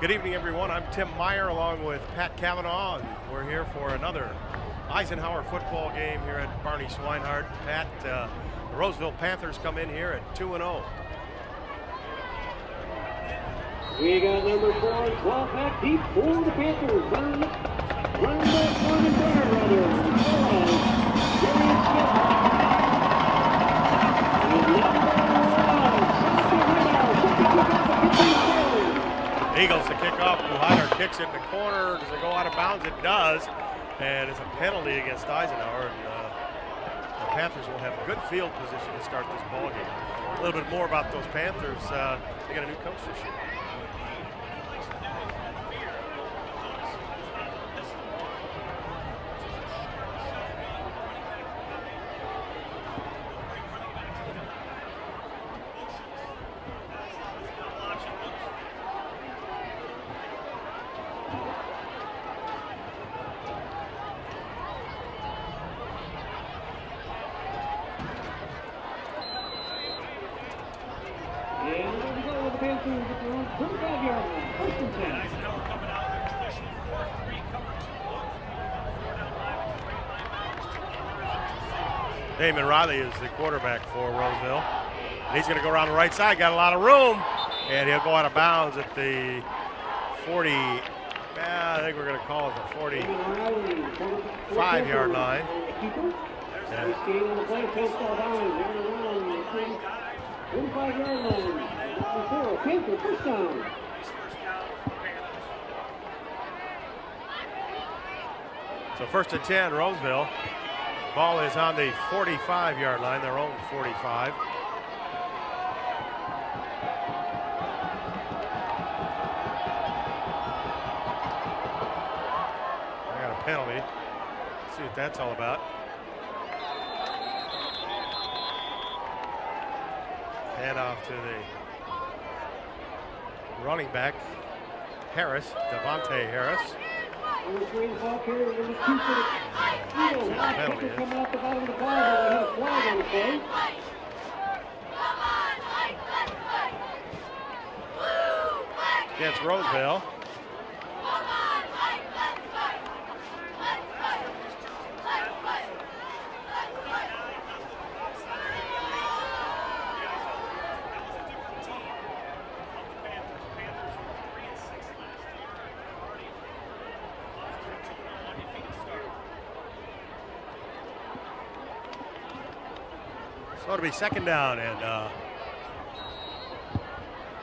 Good evening, everyone. I'm Tim Meyer along with Pat Cavanaugh, and we're here for another Eisenhower football game here at Barney Swinehart. Pat, the Roseville Panthers come in here at 2-0. We got number 4, 12 back deep for the Panthers. Running back, one and runner, Eagles to kick off. Swinehart kicks it in the corner. Does it go out of bounds? It does. And it's a penalty against Eisenhower. And the Panthers will have good field position to start this ball game. A little bit more about those Panthers. They got a new coach this year. Damon Riley is the quarterback for Roseville. And he's going to go around the right side, got a lot of room, and he'll go out of bounds at the 40, I think we're going to call it the 45-yard line. So first and 10, Roseville. Ball is on the 45-yard line, their own 45. They got a penalty. Let's see what that's all about. Hand off to the running back, Harris, Devontae Harris. Penalty is. Coming up the bottom of the ball, but we have a flag on the play. Against Roseville. So it'll be second down and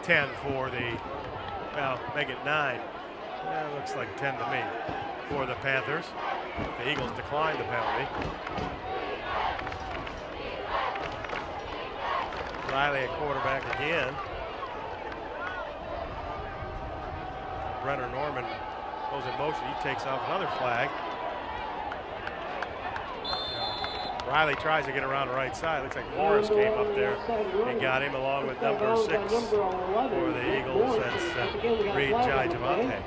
10 for the, well, make it 9. Yeah, it looks like 10 to me for the Panthers. The Eagles declined the penalty. Riley at quarterback again. Brenner Norman goes in motion. He takes off another flag. Riley tries to get around the right side. Looks like Morris came up there and got him along with number 6 for the Eagles. That's Reed Jai Javante.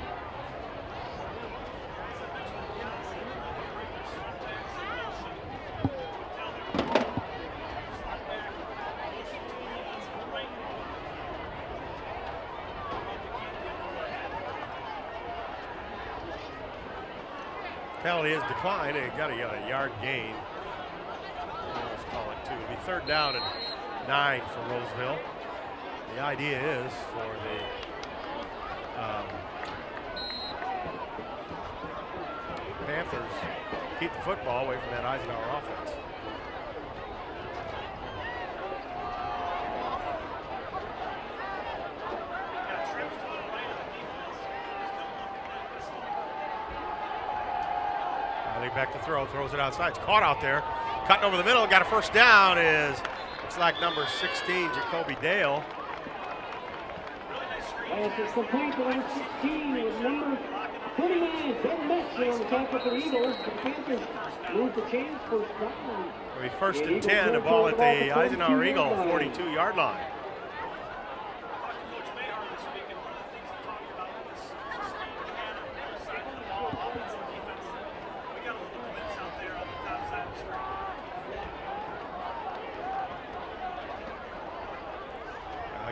Penalty is declined. It got a yard gain. Let's call it 2. It'll be third down and 9 for Roseville. The idea is for the Panthers keep the football away from that Eisenhower offense. Back to throw, throws it outside. It's caught out there. Cutting over the middle, got a first down is, looks like number 16, Jacoby Dale. It's complete to number 16 with number 29, Ben Metzger on the tackle for the Eagles. The Panthers move the chains first down. It'll be first and 10, the ball at the Eisenhower Eagle 42-yard line.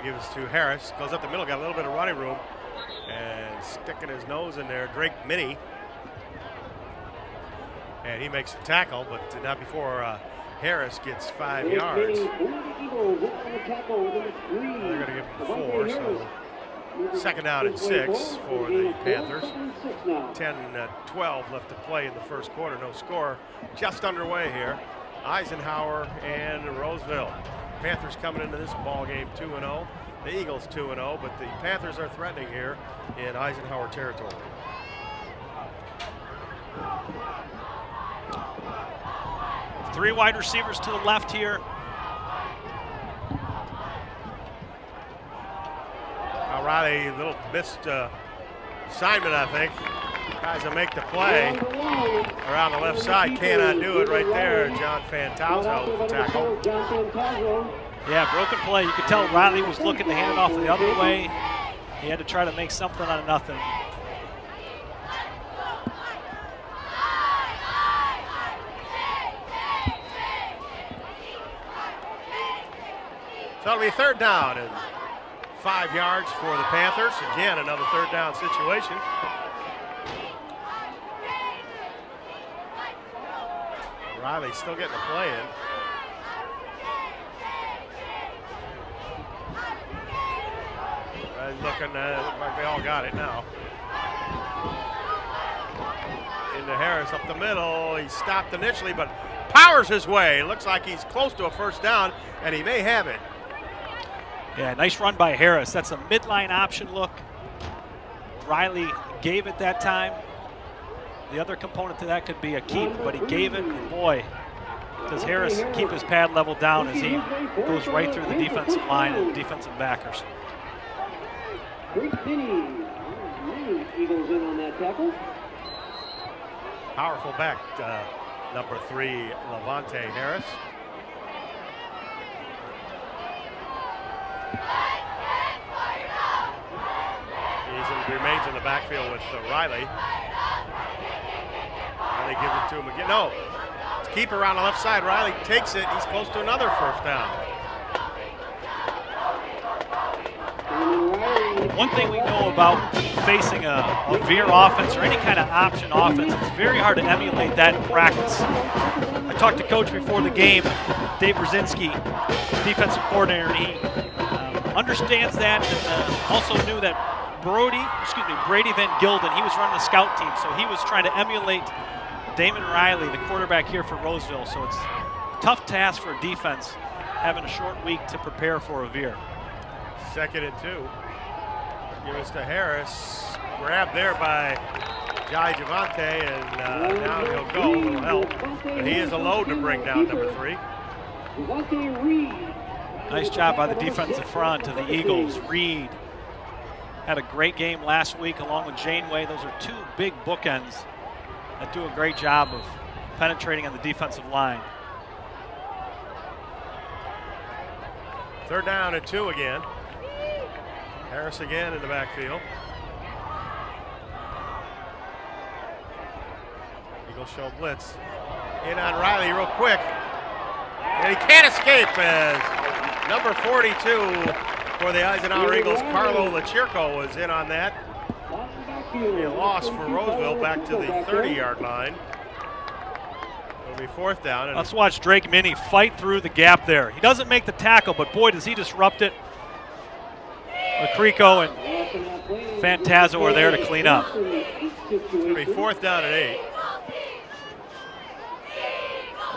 Gives to Harris, goes up the middle, got a little bit of running room, And sticking his nose in there, Drake Minnie. And he makes the tackle, but not before Harris gets 5 yards. They're going to give him 4, so second down and 6 for the Panthers. 10-12 left to play in the first quarter. No score just underway here. Eisenhower and Roseville. Panthers coming into this ball game 2-0. The Eagles 2-0, but the Panthers are threatening here in Eisenhower territory. Three wide receivers to the left here. Riley, a little missed assignment, I think. Tries to make the play around the left side. Cannot do it right there. John Fantazzo with the tackle. Yeah, broken play. You could tell Riley was looking to hand it off the other way. He had to try to make something out of nothing. So it'll be third down and 5 yards for the Panthers. Again, another third down situation. Riley still getting the play in. Looking like they all got it now. Into Harris up the middle. He stopped initially, but powers his way. Looks like he's close to a first down, and he may have it. Yeah, nice run by Harris. That's a midline option look. Riley gave it that time. The other component to that could be a keep, but he gave it, and boy, does Harris keep his pad level down as he goes right through the defensive line and defensive backers. Eagles in on that tackle. Powerful back, number 3, Levante Harris. He remains in the backfield with Riley. Riley gives it to him again. No, it's keeper around the left side. Riley takes it. He's close to another first down. One thing we know about facing a veer offense or any kind of option offense, it's very hard to emulate that in practice. I talked to Coach before the game, Dave Brzezinski, defensive coordinator, and he understands that and also knew that Brady Van Gilden, he was running the scout team, so he was trying to emulate Damon Riley, the quarterback here for Roseville. So it's a tough task for a defense having a short week to prepare for a veer. 2nd and 2. Give us to Harris. Grabbed there by Jai Javante, and now he'll go. A little help. But he is a load to bring down number 3. Nice job by the defensive front of the Eagles. Reed had a great game last week along with Janeway. Those are 2 big bookends that do a great job of penetrating on the defensive line. Third down and 2 again. Harris again in the backfield. Eagles show blitz. In on Riley real quick. And he can't escape as number 42 for the Eisenhower Eagles, Carlo Lachirco, was in on that. A loss for Roseville back to the 30-yard line. It'll be fourth down. And let's watch Drake Minnie fight through the gap there. He doesn't make the tackle, but boy, does he disrupt it. Lachirco and Fantazzo are there to clean up. It's going to be fourth down and 8.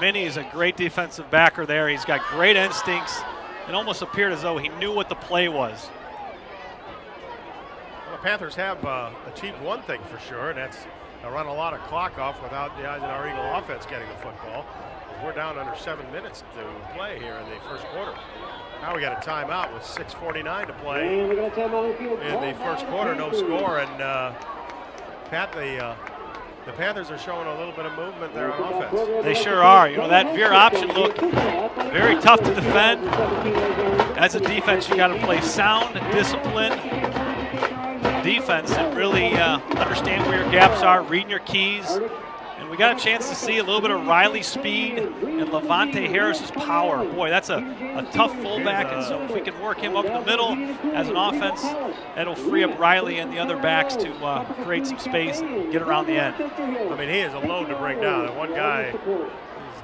Minnie is a great defensive backer there. He's got great instincts. It almost appeared as though he knew what the play was. Well, the Panthers have achieved one thing for sure, and that's run a lot of clock off without the Eisenhower Eagle offense getting the football. We're down under 7 minutes to play here in the first quarter. Now we got a timeout with 6:49 to play in the first quarter. No score, and the Panthers are showing a little bit of movement there on offense. They sure are. You know, that veer option look, very tough to defend. As a defense, you got to play sound, disciplined defense and really understand where your gaps are, reading your keys, and And we got a chance to see a little bit of Riley's speed and Levante Harris's power. Boy, that's a tough fullback, and so if we can work him up the middle as an offense, that'll free up Riley and the other backs to create some space and get around the end. I mean, he is a load to bring down, and one guy is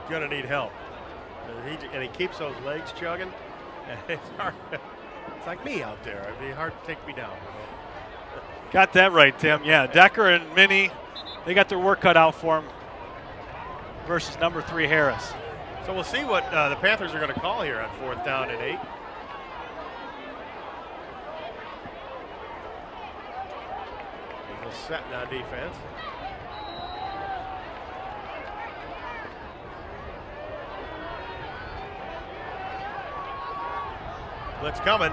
going to need help. And he keeps those legs chugging. It's hard. It's like me out there. It'd be hard to take me down. Got that right, Tim. Yeah, Decker and Minnie, they got their work cut out for him versus number 3 Harris. So we'll see what the Panthers are going to call here on 4th down and 8. Eagles setting on defense. Blitz coming,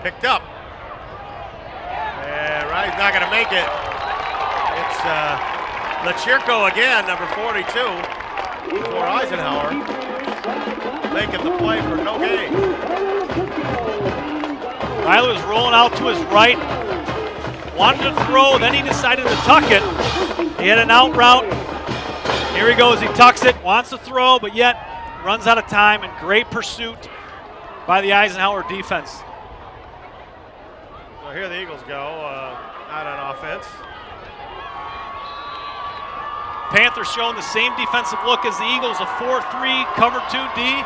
picked up. And Riley's not going to make it. It's Lechirko again, number 42, for Eisenhower, making the play for no gain. Riley was rolling out to his right, wanted to throw, then he decided to tuck it. He had an out route. Here he goes, he tucks it, wants to throw, but yet runs out of time, and great pursuit by the Eisenhower defense. So here the Eagles go out on offense. Panthers showing the same defensive look as the Eagles, a 4-3 cover 2D.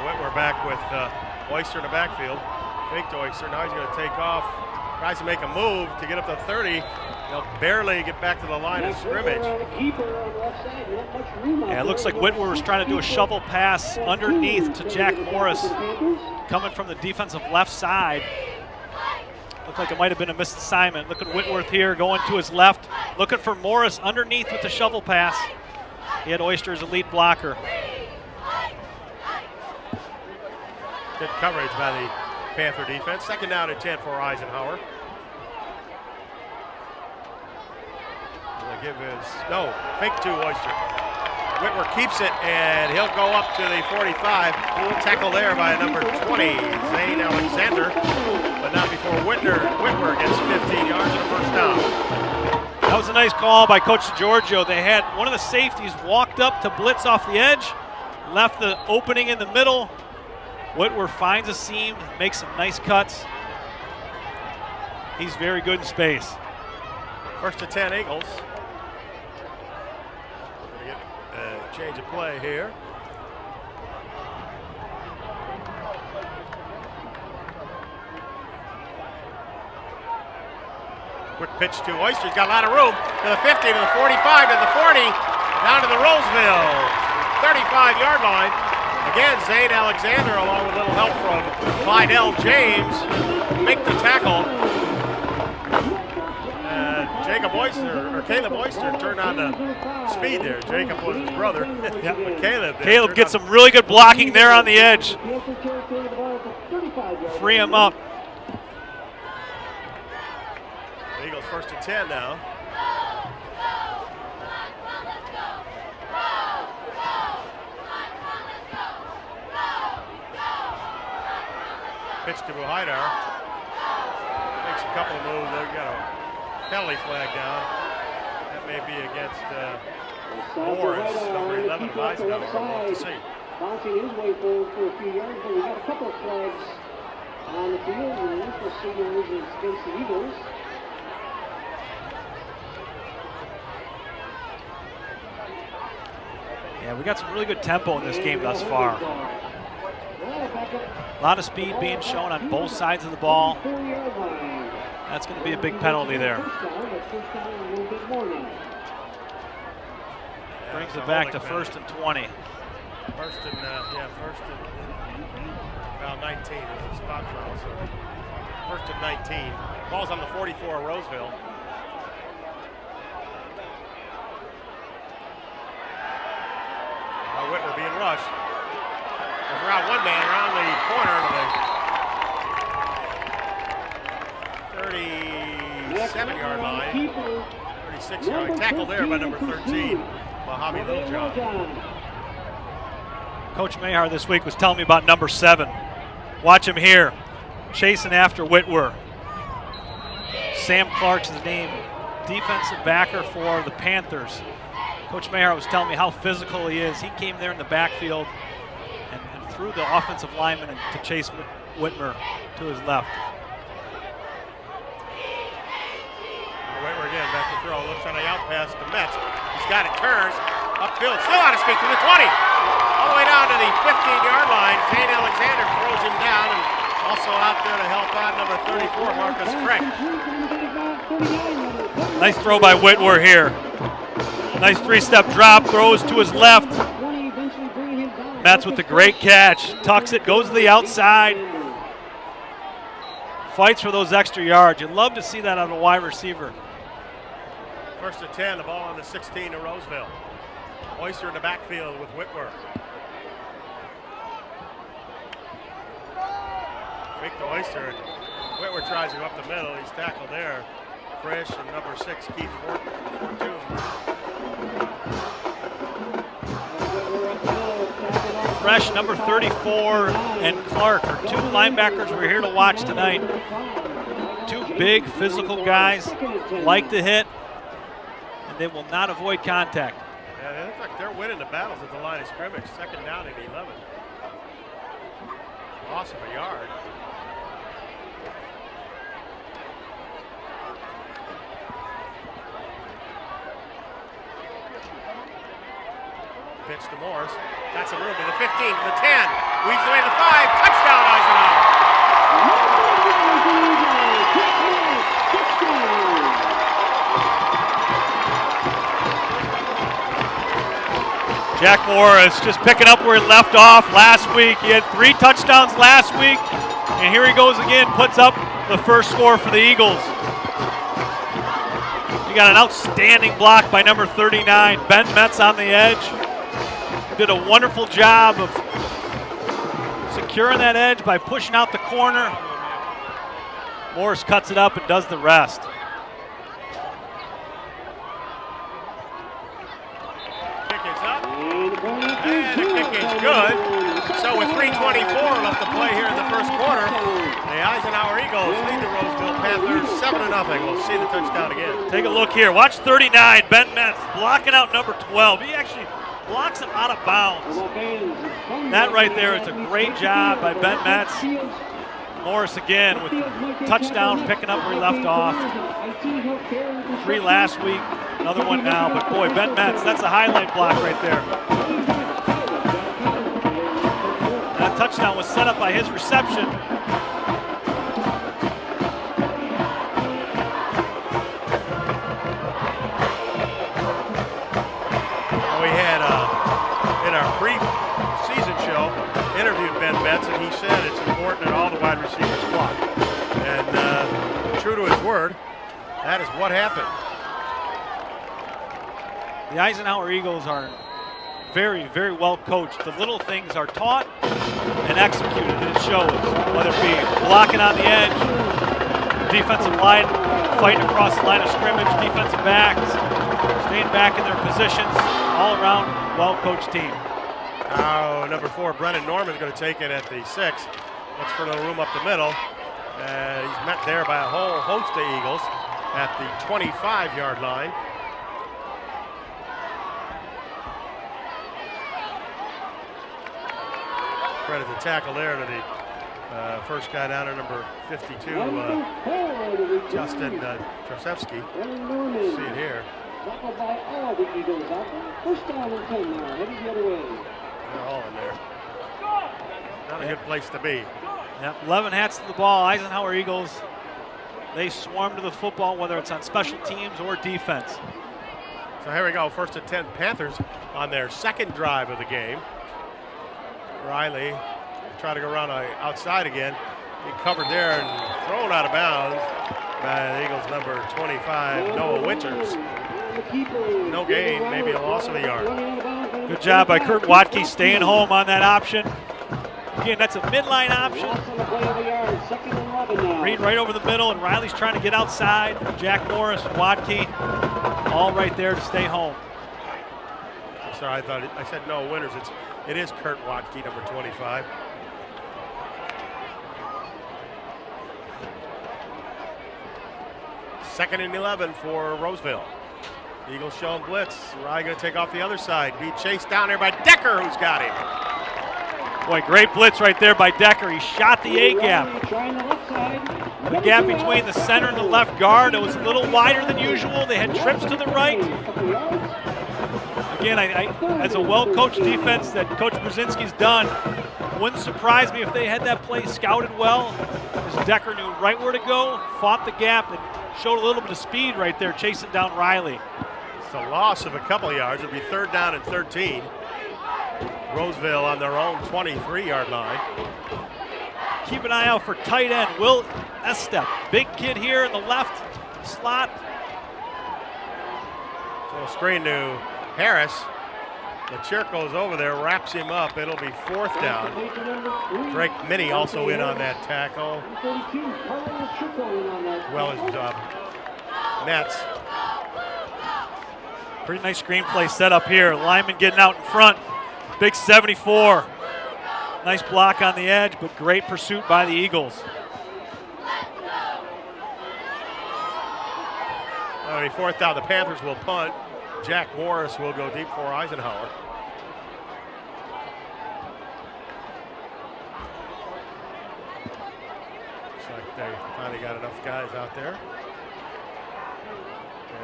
Whitwer back with Oyster in the backfield. Fake to Oyster, now he's going to take off. Tries to make a move to get up to 30. They'll barely get back to the line of scrimmage. Yeah, it looks like Whitwer was trying to do a shovel pass underneath to Jack Morris, coming from the defensive left side. Looked like it might have been a missed assignment. Look at Whitworth here going to his left, looking for Morris underneath with the shovel pass. He had Oyster's elite blocker. Good coverage by the Panther defense. 2nd down and 10 for Eisenhower. Fake to Oyster. Whitwer keeps it, and he'll go up to the 45. Tackle there by number 20, Zane Alexander, but not before Whitwer gets 15 yards and a 1st down. That was a nice call by Coach DiGiorgio. They had one of the safeties walked up to blitz off the edge, left the opening in the middle. Whitwer finds a seam, makes some nice cuts. He's very good in space. 1st and 10 Eagles. We're going to get a change of play here. Quick pitch to Oyster. He's got a lot of room. To the 50, to the 45, to the 40, down to the Roseville 35-yard line. Again, Zane Alexander, along with a little help from Clydell James, make the tackle. Jacob Oyster, or Caleb Oyster, turned on the speed there. Jacob was his brother. Yep. But Caleb gets some really good blocking there on the edge. Free him up. The Eagles 1st and 10 now. Pitch to Buhaidar. Makes a couple of moves. They've got a penalty flag down. That may be against Morris, number 11 of Eisenhower. We'll have to see. Bouncing his way forward for a few yards, but we got a couple of flags on the field. And the initial signal was against the Eagles. Yeah, we got some really good tempo in this game thus far. A lot of speed being shown on both sides of the ball. That's going to be a big penalty there. Brings it back to 1st and 20. First and about 19 is a spot foul. So 1st and 19. Ball's on the 44 of Roseville. Whitwer being rushed. There's around one man around the corner to the 37-yard line. 36-yard tackle there by number 13, Mojave Littlejohn. Coach Mayhar this week was telling me about number 7. Watch him here, chasing after Whitwer. Sam Clark's his name, defensive backer for the Panthers. Coach Mayhar was telling me how physical he is. He came there in the backfield and threw the offensive lineman to chase Whitmer to his left. Whitmer again, back to throw, looks on the out pass to Metz. He's got it, turns, upfield, still on his feet to the 20. All the way down to the 15-yard line. Zane Alexander throws him down, and also out there to help out number 34, Marcus Craig. Nice throw by Whitwer here. Nice 3-step drop, throws to his left. Metz with the great catch, tucks it, goes to the outside. Fights for those extra yards. You'd love to see that out of a wide receiver. First and 10, the ball on the 16 to Roseville. Oyster in the backfield with Whitwer. Fake to Oyster. Whitwer tries him up the middle. He's tackled there. Frisch and number 6, Keith Fortune. Fresh, number 34, and Clark are 2 linebackers we're here to watch tonight. 2 big physical guys, like to hit, and they will not avoid contact. Yeah, they look like they're winning the battles at the line of scrimmage. Second down and 11. Loss of a yard. Pitch to Morris. Got some room to the 15, to the 10. Weaves away to the 5. Touchdown, Eisenhower. Jack Morris just picking up where he left off last week. He had 3 touchdowns last week, and here he goes again, puts up the first score for the Eagles. You got an outstanding block by number 39, Ben Metz on the edge. Did a wonderful job of securing that edge by pushing out the corner. Morris cuts it up and does the rest. Kick is up, and the kick is good. So with 3:24 left to play here in the first quarter, the Eisenhower Eagles lead the Roseville Panthers 7-0. We'll see the touchdown again. Take a look here. Watch 39, Ben Metz blocking out number 12. He actually blocks him out of bounds. That right there is a great job by Ben Metz. Morris again with touchdown, picking up where he left off. 3 last week, another one now. But boy, Ben Metz, that's a highlight block right there. That touchdown was set up by his reception. We had, in our pre-season show, interviewed Ben Metz, and he said it's important that all the wide receivers block. And true to his word, that is what happened. The Eisenhower Eagles are very, very well coached. The little things are taught and executed, and it shows. Whether it be blocking on the edge, defensive line fighting across the line of scrimmage, defensive backs staying back in their positions, all around well-coached team. Now, number 4, Brennan Norman's going to take it at the 6. Looks for a little room up the middle. He's met there by a whole host of Eagles at the 25-yard line. Credit the tackle there to the first guy down there, number 52, Justin Trosevsky. See it here. Tackled by all the Eagles out there. First down and 10 now, heading the other way. They're all in there. Not a good place to be. Yep, 11 hats to the ball. Eisenhower Eagles, they swarm to the football, whether it's on special teams or defense. So here we go, first and 10 Panthers on their second drive of the game. Riley trying to go around outside again. He covered there and thrown out of bounds by the Eagles number 25, Noah Winters. No gain, maybe a loss of a yard. Good job by Kurt Watke staying home on that option. Again, that's a midline option. Reed right over the middle, and Riley's trying to get outside. Jack Morris and Watke all right there to stay home. Sorry, I said Noah Winters. It's It is Kurt Watke, number 25. Second and 11 for Roseville. Eagles showing blitz. Rye going to take off the other side. Be chased down there by Decker, who's got him. Boy, great blitz right there by Decker. He shot the A gap. The gap between the center and the left guard, it was a little wider than usual. They had trips to the right. Again, as a well-coached defense that Coach Brzezinski's done, wouldn't surprise me if they had that play scouted well, as Decker knew right where to go, fought the gap, and showed a little bit of speed right there, chasing down Riley. It's a loss of a couple of yards. It'll be 3rd down and 13. Roseville on their own 23-yard line. Keep an eye out for tight end Will Estep. Big kid here in the left slot. So screen to Harris. LaChirco's over there, wraps him up. It'll be 4th down. Drake Minnie also in on that tackle. Well as Nets. Pretty nice screenplay set up here. Lineman getting out in front. Big 74. Nice block on the edge, but great pursuit by the Eagles. All right, 4th down, the Panthers will punt. Jack Morris will go deep for Eisenhower. Looks like they finally got enough guys out there.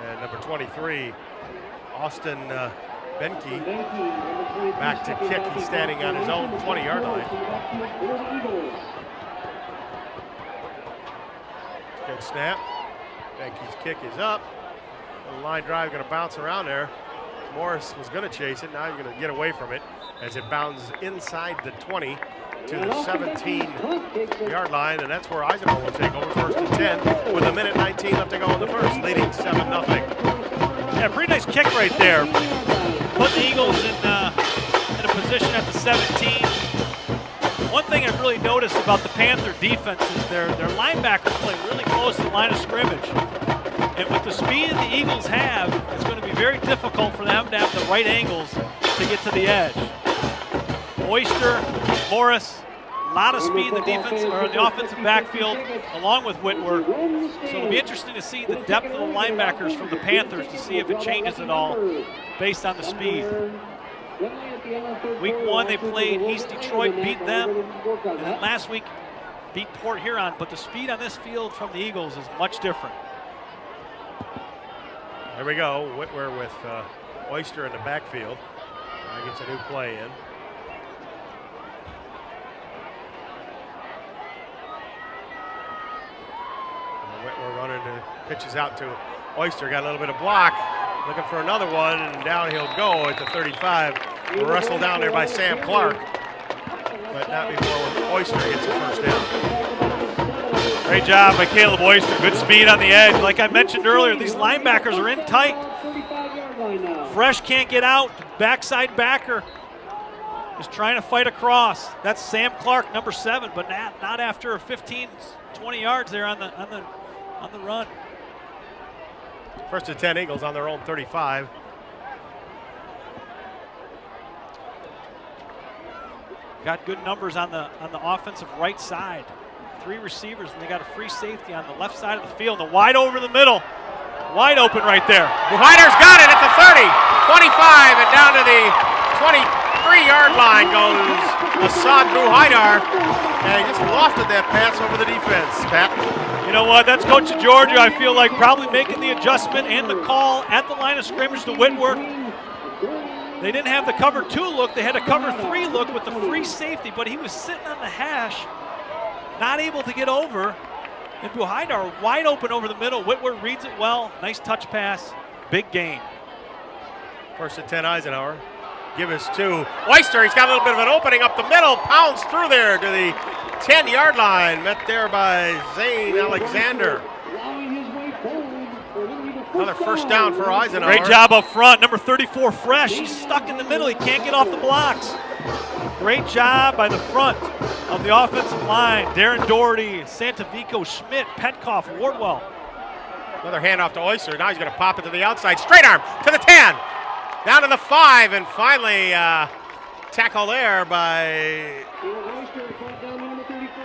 And number 23, Austin Benke, back to kick. He's standing on his own 20-yard line. Good snap. Benke's kick is up. The line drive going to bounce around there. Morris was going to chase it. Now he's going to get away from it as it bounds inside the 20 to the 17-yard line, and that's where Eisenhower will take over, 1st and 10 with 1:19 left to go in the first, leading 7-0. Yeah, pretty nice kick right there. Put the Eagles in a position at the 17. One thing I've really noticed about the Panther defense is their linebackers play really close to the line of scrimmage. And with the speed that the Eagles have, it's going to be very difficult for them to have the right angles to get to the edge. Oyster, Morris, a lot of speed in the defense or the offensive backfield, along with Whitworth. So it'll be interesting to see the depth of the linebackers from the Panthers to see if it changes at all based on the speed. Week 1, they played East Detroit, beat them, and then last week beat Port Huron. But the speed on this field from the Eagles is much different. There we go. Whitwer with Oyster in the backfield. Gets a new play in. Whitwer running the pitches out to Oyster. Got a little bit of block. Looking for another one, and down he'll go at the 35. Wrestled down there by Sam Clark, but not before Oyster gets the first down. Great job by Caleb Oyster. Good speed on the edge. Like I mentioned earlier, these linebackers are in tight. Fresh can't get out. Backside backer is trying to fight across. That's Sam Clark, number 7, but not after 15, 20 yards there on the run. 1st and 10 Eagles on their own 35. Got good numbers on the offensive right side. 3 receivers, and they got a free safety on the left side of the field. And wide over the middle. Wide open right there. Buhaider's got it at the 30, 25, and down to the 23-yard line goes Assad Buhaidar. And he just lofted that pass over the defense, Pat. You know what? That's Coach of Georgia. I feel like probably making the adjustment and the call at the line of scrimmage to Whitworth. They didn't have the cover 2 look. They had a cover 3 look with the free safety, but he was sitting on the hash, not able to get over. And Buhaidar wide open over the middle. Whitworth reads it well. Nice touch pass. Big gain. 1st and 10 Eisenhower. Give us to Oyster. He's got a little bit of an opening up the middle. Pounds through there to the 10-yard line. Met there by Zane Alexander. Another first down for Eisenhower. Great job up front. Number 34, Fresh. He's stuck in the middle. He can't get off the blocks. Great job by the front of the offensive line. Darren Doherty, Santavico, Schmidt, Petkoff, Wardwell. Another handoff to Oyster. Now he's going to pop it to the outside. Straight arm to the 10. Down to the 5. And finally tackle there by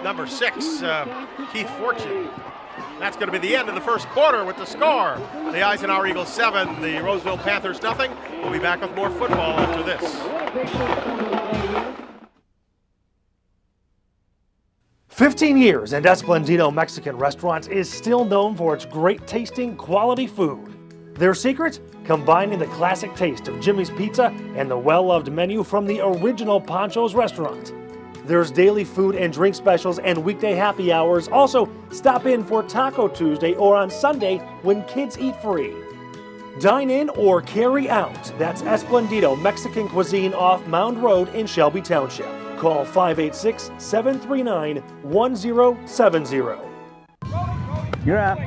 number 6, Keith Fortune. That's going to be the end of the first quarter with the score. The Eisenhower Eagles 7, the Roseville Panthers nothing. We'll be back with more football after this. 15 years and Esplendito Mexican Restaurants is still known for its great tasting, quality food. Their secret? Combining the classic taste of Jimmy's Pizza and the well-loved menu from the original Pancho's restaurant. There's daily food and drink specials and weekday happy hours. Also, stop in for Taco Tuesday or on Sunday when kids eat free. Dine in or carry out. That's Esplendito Mexican Cuisine off Mound Road in Shelby Township. Call 586-739-1070. You're up.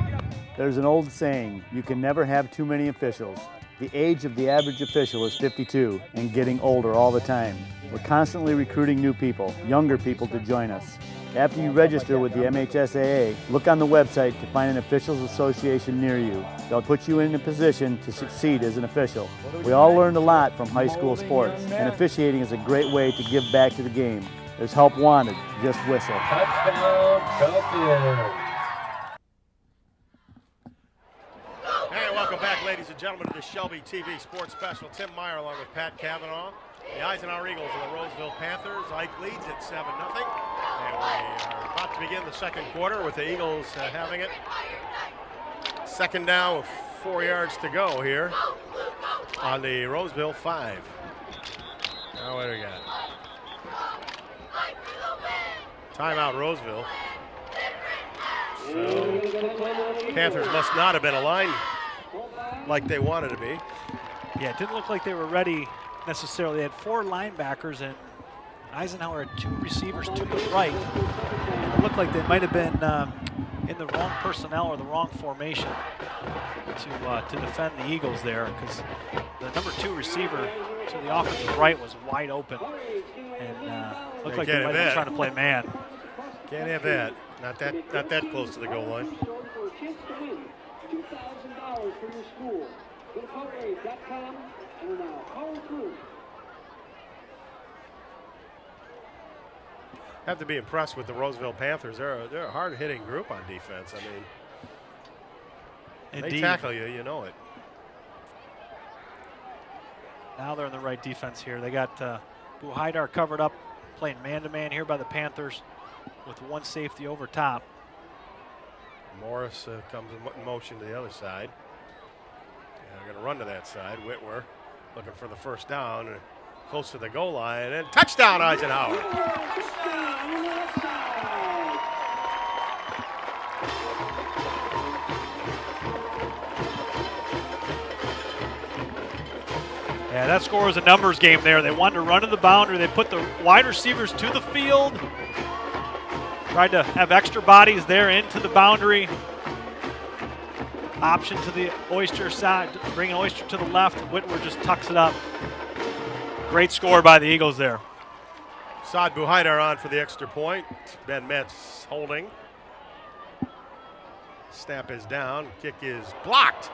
There's an old saying, you can never have too many officials. The age of the average official is 52 and getting older all the time. We're constantly recruiting new people, younger people to join us. After you register with the MHSAA, look on the website to find an officials association near you. They'll put you in a position to succeed as an official. We all learned a lot from high school sports, and officiating is a great way to give back to the game. There's help wanted, just whistle. Touchdown, Panthers. Hey, welcome back, ladies and gentlemen, to the Shelby TV Sports Special. Tim Meyer along with Pat Cavanaugh. The Eisenhower Eagles and the Roseville Panthers. Ike leads at 7-0. And we are about to begin the second quarter with the Eagles having it. Second down with 4 yards to go here on the Roseville 5. Now what do we got? Timeout Roseville. So Panthers must not have been aligned like they wanted to be. Yeah, it didn't look like they were ready necessarily. They had 4 linebackers, and Eisenhower had 2 receivers to the right. And it looked like they might have been in the wrong personnel or the wrong formation to defend the Eagles there, because the number 2 receiver to the offensive right was wide open, and looked like they might have been trying to play man. Can't have that. Not that close to the goal line. $2,000 for your school. Go to PowerAid.com and Power Crew. Have to be impressed with the Roseville Panthers. They're a hard-hitting group on defense. I mean, they tackle you, you know it. Now they're in the right defense here. They got Buhaidar covered up, playing man-to-man here by the Panthers with 1 safety over top. Morris comes in motion to the other side. They're going to run to that side. Whitwer looking for the first down, close to the goal line, and touchdown Eisenhower. Yeah, that score was a numbers game there. They wanted to run to the boundary. They put the wide receivers to the field. Tried to have extra bodies there into the boundary. Option to the Oyster side, bringing Oyster to the left. Whitwer just tucks it up. Great score by the Eagles there. Saad Buhaidar on for the extra point. Ben Metz holding. Snap is down. Kick is blocked.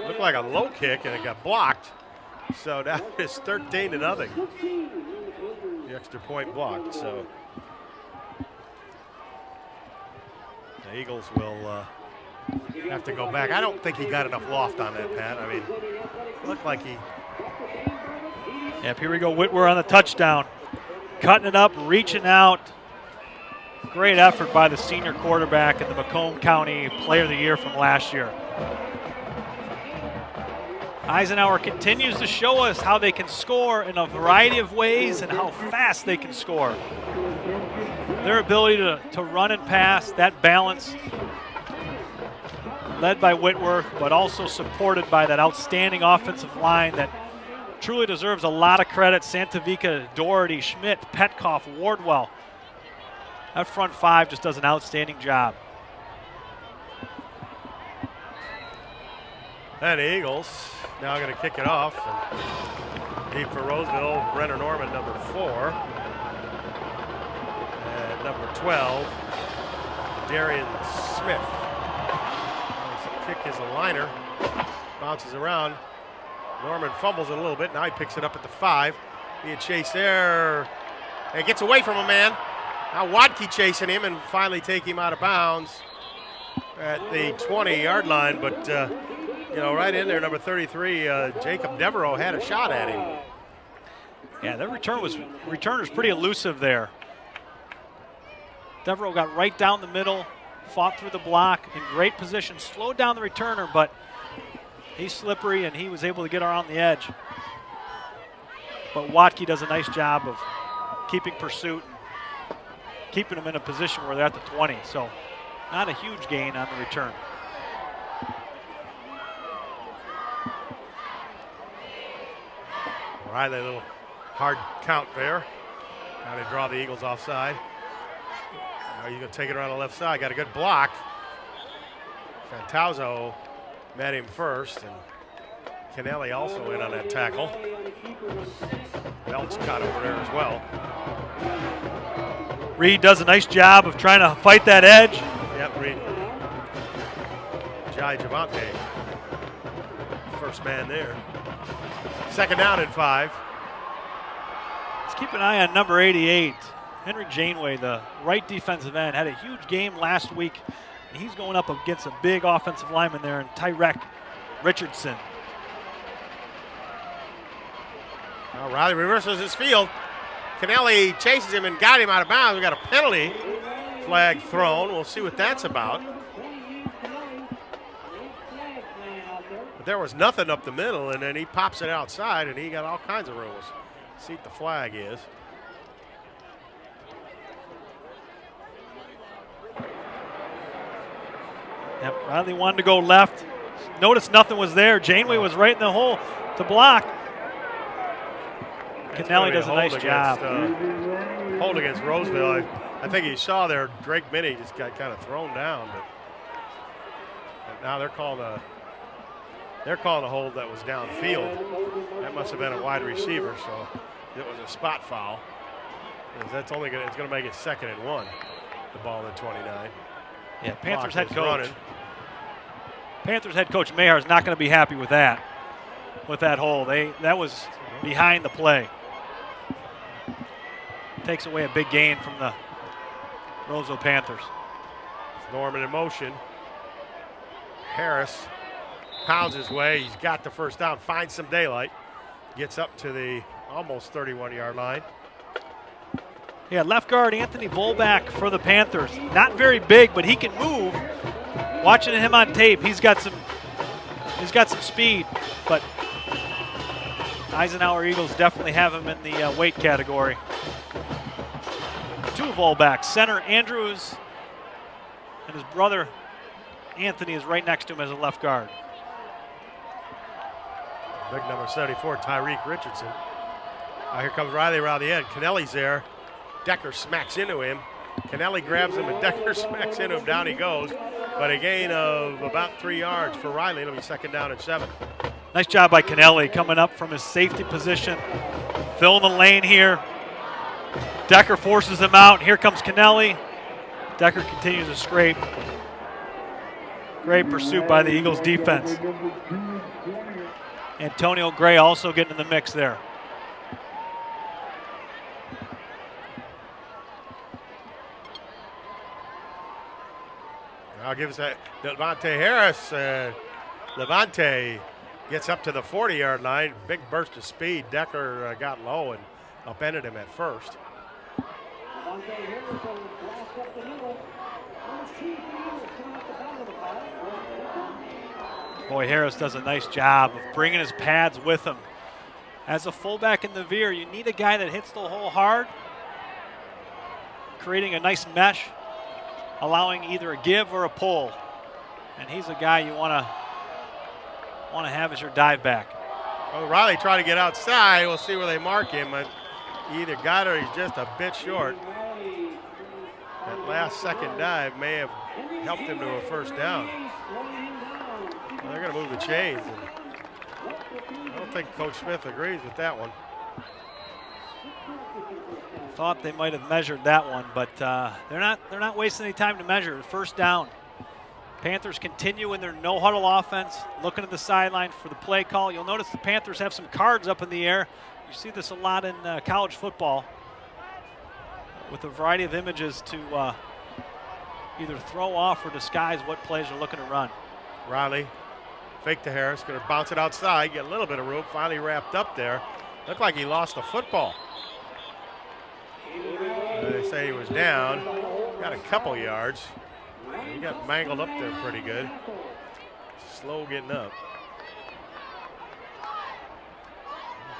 Looked like a low kick, and it got blocked. So now it's 13-0. The extra point blocked. So the Eagles will have to go back. I don't think he got enough loft on that, Pat. I mean, looked like he. Yep, here we go. Whitwer on the touchdown. Cutting it up, reaching out. Great effort by the senior quarterback and the Macomb County Player of the Year from last year. Eisenhower continues to show us how they can score in a variety of ways and how fast they can score. Their ability to run and pass, that balance, led by Whitworth, but also supported by that outstanding offensive line that truly deserves a lot of credit. Santavica, Doherty, Schmidt, Petkoff, Wardwell. That front 5 just does an outstanding job. And the Eagles now going to kick it off. And deep for Roseville, Brenner Norman, number 4. And number 12, Darian Smith. The kick is a liner. Bounces around. Norman fumbles it a little bit. Now he picks it up at the 5. Being chased there. It gets away from a man. Now Watke chasing him and finally take him out of bounds at the 20-yard line. But, you know, right in there, number 33, Jacob Devereaux had a shot at him. Yeah, that returner's pretty elusive there. Devereaux got right down the middle, fought through the block, in great position, slowed down the returner, but he's slippery and he was able to get around the edge. But Watke does a nice job of keeping pursuit, keeping them in a position where they're at the 20. So not a huge gain on the return. Riley, a little hard count there. Now they draw the Eagles offside. Now you're going to take it around the left side. Got a good block. Fantazzo met him first, and Kennelly also in on that tackle. Belt's caught over there as well. Reed does a nice job of trying to fight that edge. Yep, Reed. Jai Javante, first man there. Second down and 5. Let's keep an eye on number 88. Henry Janeway, the right defensive end, had a huge game last week, and he's going up against a big offensive lineman there in Tyrek Richardson. Now Riley reverses his field. Kennelly chases him and got him out of bounds. We got a penalty flag thrown. We'll see what that's about. But there was nothing up the middle, and then he pops it outside, and he got all kinds of rules. See what the flag is. Yep, Riley wanted to go left. Notice nothing was there. Janeway was right in the hole to block. Kennelly does a nice job. Hold against Roseville. I think you saw there, Drake Minnie just got kind of thrown down, but now they're calling a hold that was downfield. That must have been a wide receiver, so it was a spot foul. That's only going to make it 2nd and 1. The ball at 29. Yeah, Panthers head coach. Panthers head coach Mayar is not going to be happy with that hold. That was behind the play. Takes away a big gain from the Roseville Panthers. Norman in motion. Harris pounds his way. He's got the first down, finds some daylight. Gets up to the almost 31-yard line. Yeah, left guard Anthony Volback for the Panthers. Not very big, but he can move. Watching him on tape, he's got some speed, but Eisenhower Eagles definitely have him in the weight category. 2 Volbacks, center Andrews, and his brother Anthony is right next to him as a left guard. Big number 74, Tyreek Richardson. Here comes Riley around the end. Kennelly's there. Decker smacks into him. Kennelly grabs him and Decker smacks into him. Down he goes. But a gain of about 3 yards for Riley. It'll be 2nd down and 7. Nice job by Kennelly coming up from his safety position. Filling the lane here. Decker forces him out. Here comes Kennelly. Decker continues to scrape. Great pursuit by the Eagles defense. Antonio Gray also getting in the mix there. I'll give us that. Levante Harris. Levante gets up to the 40-yard line. Big burst of speed. Decker got low and upended him at first. Boy, Harris does a nice job of bringing his pads with him. As a fullback in the veer, you need a guy that hits the hole hard, creating a nice mesh, allowing either a give or a pull. And he's a guy you want to have as your dive back. Well, Riley tried to get outside. We'll see where they mark him. But he either got it or he's just a bit short. That last second dive may have helped him to a first down. Well, they're going to move the chains. And I don't think Coach Smith agrees with that one. Thought they might have measured that one, but they're not wasting any time to measure. First down. Panthers continue in their no-huddle offense, looking at the sideline for the play call. You'll notice the Panthers have some cards up in the air. You see this a lot in college football with a variety of images to either throw off or disguise what plays are looking to run. Riley, fake to Harris, going to bounce it outside, get a little bit of room, finally wrapped up there. Looked like he lost the football. They say he was down, got a couple yards. He got mangled up there pretty good. Slow getting up.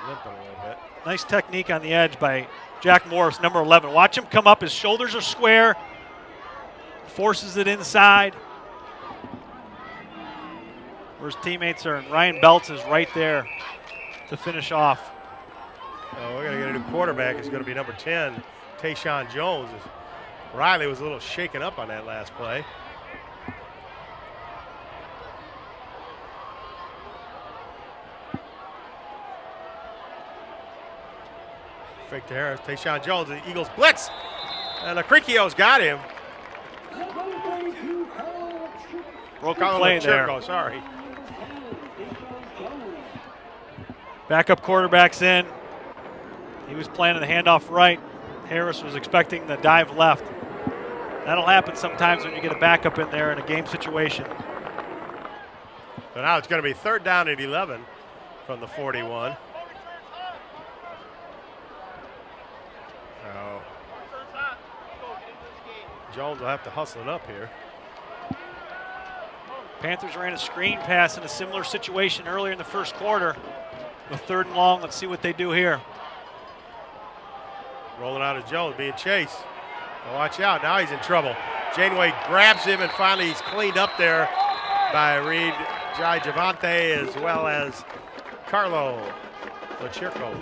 Limping a little bit. Nice technique on the edge by Jack Morris, number 11. Watch him come up. His shoulders are square. Forces it inside. Where his teammates are, and Ryan Belts is right there to finish off. Oh, we're going to get a new quarterback. It's going to be number 10, Tayshawn Jones. Riley was a little shaken up on that last play. Fake to Harris, Tayshawn Jones, the Eagles blitz. And Acricchio's got him. Broken play there. Sorry. Backup quarterback's in. He was planning the handoff right. Harris was expecting the dive left. That'll happen sometimes when you get a backup in there in a game situation. So now it's going to be 3rd down and 11 from the 41. Oh. Jones will have to hustle it up here. Panthers ran a screen pass in a similar situation earlier in the first quarter. With 3rd and long, let's see what they do here. Rolling out of Jones, being chased. Well, watch out, now he's in trouble. Janeway grabs him, and finally he's cleaned up there by Reed Javante as well as Carlo Lachirco.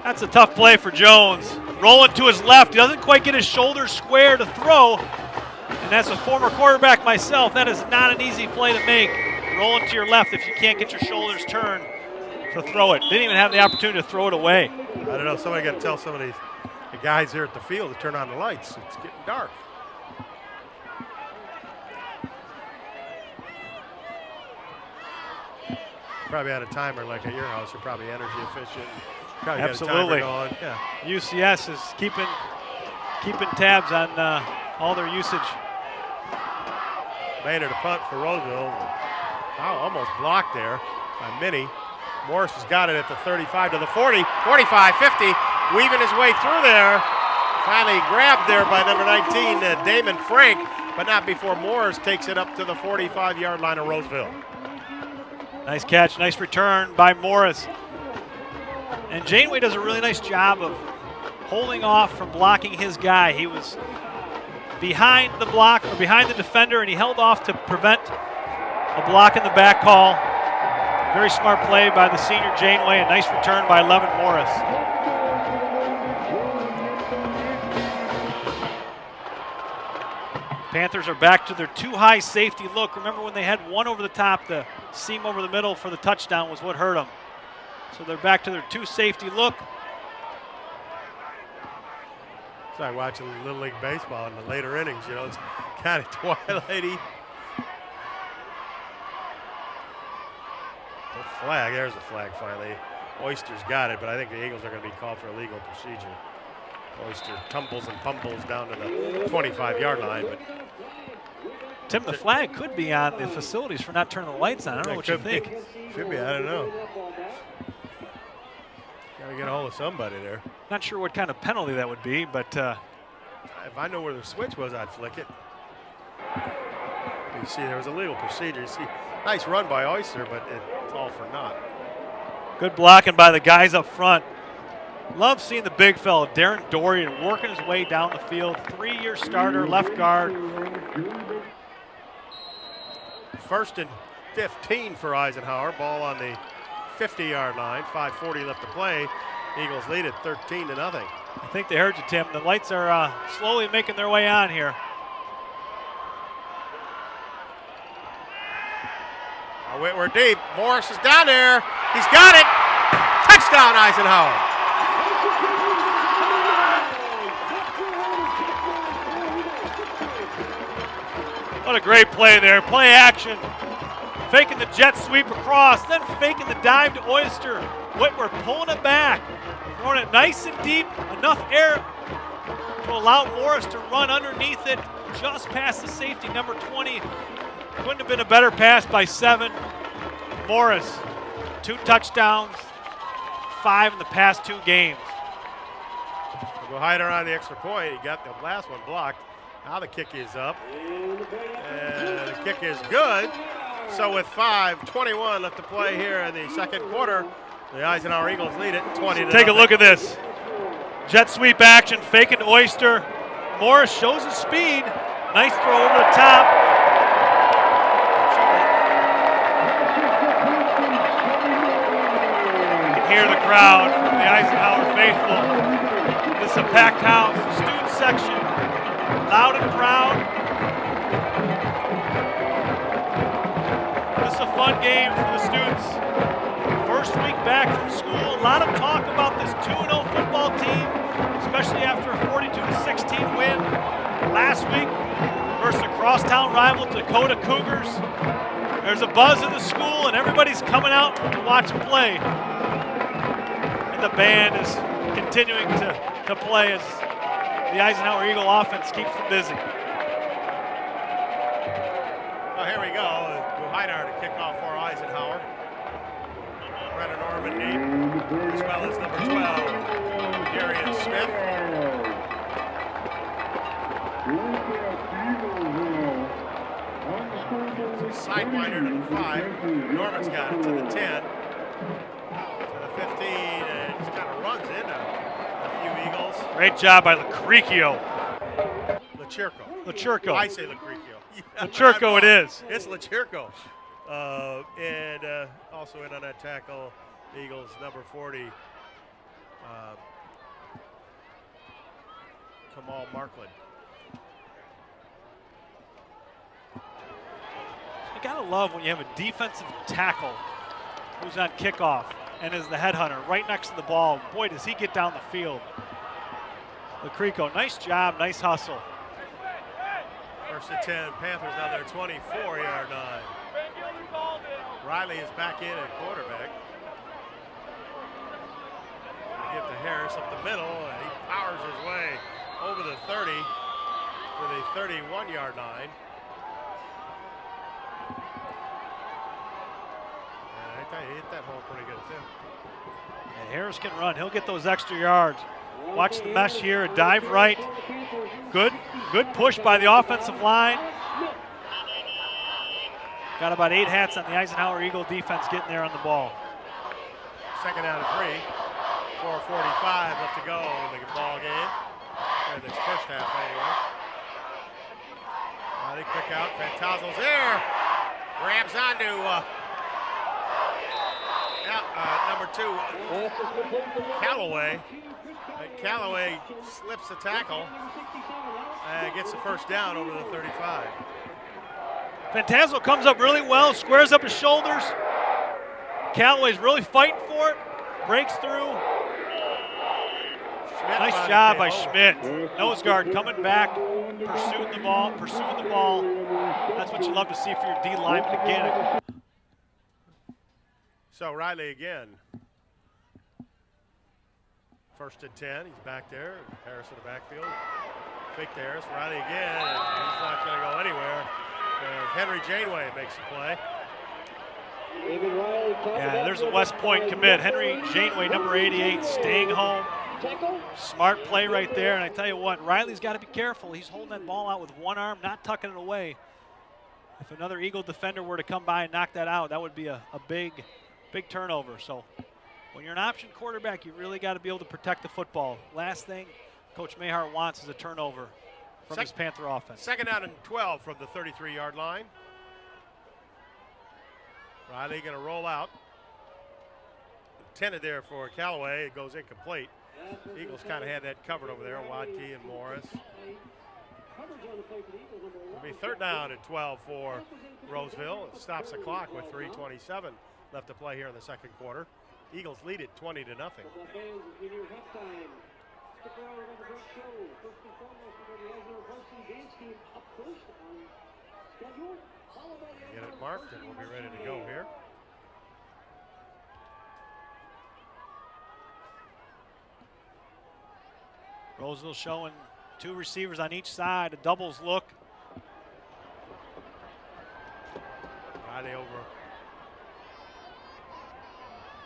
That's a tough play for Jones. Rolling to his left, he doesn't quite get his shoulders square to throw. And as a former quarterback myself, that is not an easy play to make. Rolling to your left if you can't get your shoulders turned to throw it. Didn't even have the opportunity to throw it away. I don't know, somebody got to tell some of the guys here at the field to turn on the lights. It's getting dark. Probably had a timer like at your house. You're probably energy efficient. Probably Absolutely. Got a timer going. Yeah. UCS is keeping tabs on all their usage. Maynard to punt for Roseville. Oh, almost blocked there by Minnie. Morris has got it at the 35 to the 40, 45, 50, weaving his way through there. Finally grabbed there by number 19, Damon Frank, but not before Morris takes it up to the 45-yard line of Roseville. Nice catch, nice return by Morris. And Janeway does a really nice job of holding off from blocking his guy. He was behind the block, or behind the defender, and he held off to prevent a block in the back call. Very smart play by the senior Janeway, a nice return by 11 Morris. Panthers are back to their too-high safety look. Remember when they had one over the top, the seam over the middle for the touchdown was what hurt them. So they're back to their two-safety look. It's like watching Little League Baseball in the later innings, you know, it's kind of twilighty. The flag, there's a flag finally. Oyster's got it, but I think the Eagles are going to be called for illegal procedure. Oyster tumbles and pumbles down to the 25-yard line. But Tim, the flag could be on the facilities for not turning the lights on. I don't know what you think. Should be, I don't know. Got to get a hold of somebody there. Not sure what kind of penalty that would be, but if I know where the switch was, I'd flick it. You see, there was a legal procedure. You see, nice run by Oyster, but it's all for naught. good blocking by the guys up front. Love seeing the big fella, Darren Dorian, working his way down the field. 3-year starter, left guard. 1st and 15 for Eisenhower. Ball on the 50-yard line. 5:40 left to play. Eagles lead it 13-0. I think they heard you, Tim. The lights are slowly making their way on here. We're deep. Morris is down there. He's got it. Touchdown, Eisenhower. What a great play there. Play action. Faking the jet sweep across, then faking the dive to Oyster. Whitworth pulling it back, throwing it nice and deep, enough air to allow Morris to run underneath it, just past the safety, number 20. Couldn't have been a better pass by 7. Morris, 2 touchdowns, 5 in the past 2 games. We'll hide around the extra point. He got the last one blocked. Now the kick is up. And the kick is good. So with 5:21 left to play here in the second quarter, the Eisenhower Eagles lead it 20-0. Take a look at this. Jet sweep action, faking to Oyster. Morris shows his speed. Nice throw over the top. You can hear the crowd from the Eisenhower faithful. This is a packed house, the student section, loud and proud. This is a fun game for the students. First week back from school, a lot of talk about this 2-0 football team, especially after a 42-16 win last week versus a crosstown rival, Dakota Cougars. There's a buzz in the school, and everybody's coming out to watch them play. And the band is continuing to play as the Eisenhower Eagle offense keeps them busy. Well, here we go. Heinar to kick off for Eisenhower. Brennan Normandy, as well as number 12, Darian Smith. Sidewinder to the 5. Norman's got it to the 10. To the 15, and just kind of runs into a few Eagles. Great job by Lacricchio. Lachirco. I say Lacricchio. Yeah, Lachirco it is. It's Lachirco. And also in on that tackle, Eagles number 40, Kamal Markland. You gotta love when you have a defensive tackle who's on kickoff and is the headhunter right next to the ball. Boy, does he get down the field. Lacricchio, nice job, nice hustle. First and 10, Panthers on their 24-yard line. Riley is back in at quarterback. They give to Harris up the middle, and he powers his way over the 30 to the 31-yard line. And I tell you, he hit that hole pretty good, too. And Harris can run. He'll get those extra yards. Watch the mesh here, a dive right. Good push by the offensive line. Got about 8 hats on the Eisenhower Eagle defense getting there on the ball. Second down and 3. 4:45 left to go in the ball game. In this first half, anyway. They quick out. Fantazzo's there. Grabs onto number 2, Callaway. Callaway slips the tackle and gets the first down over the 35. Fantazzo comes up really well, squares up his shoulders. Callaway's really fighting for it, breaks through. Nice job by Schmidt. Nose guard coming back, pursuing the ball. That's what you love to see for your D lineman again. So Riley again. First and 10, he's back there. Harris in the backfield. Fake to Harris. Riley again, and he's not going to go anywhere. Henry Janeway makes the play. Yeah, there's a West Point commit. Henry Janeway, number 88, staying home. Smart play right there, and I tell you what, Riley's got to be careful. He's holding that ball out with one arm, not tucking it away. If another Eagle defender were to come by and knock that out, that would be a big turnover. So when you're an option quarterback, you really got to be able to protect the football. Last thing Coach Mayhart wants is a turnover from his Panther offense. Second down and 12 from the 33-yard line. Riley going to roll out. Intended there for Callaway. It goes incomplete. Eagles kind of had that covered over there. Wadkey and Morris. It'll be third down and 12 for Roseville. It stops the clock with 3:27 left to play here in the second quarter. Eagles lead it 20-0. marked, and we'll be ready to go here. Roseville showing 2 receivers on each side, a doubles look. Riley over.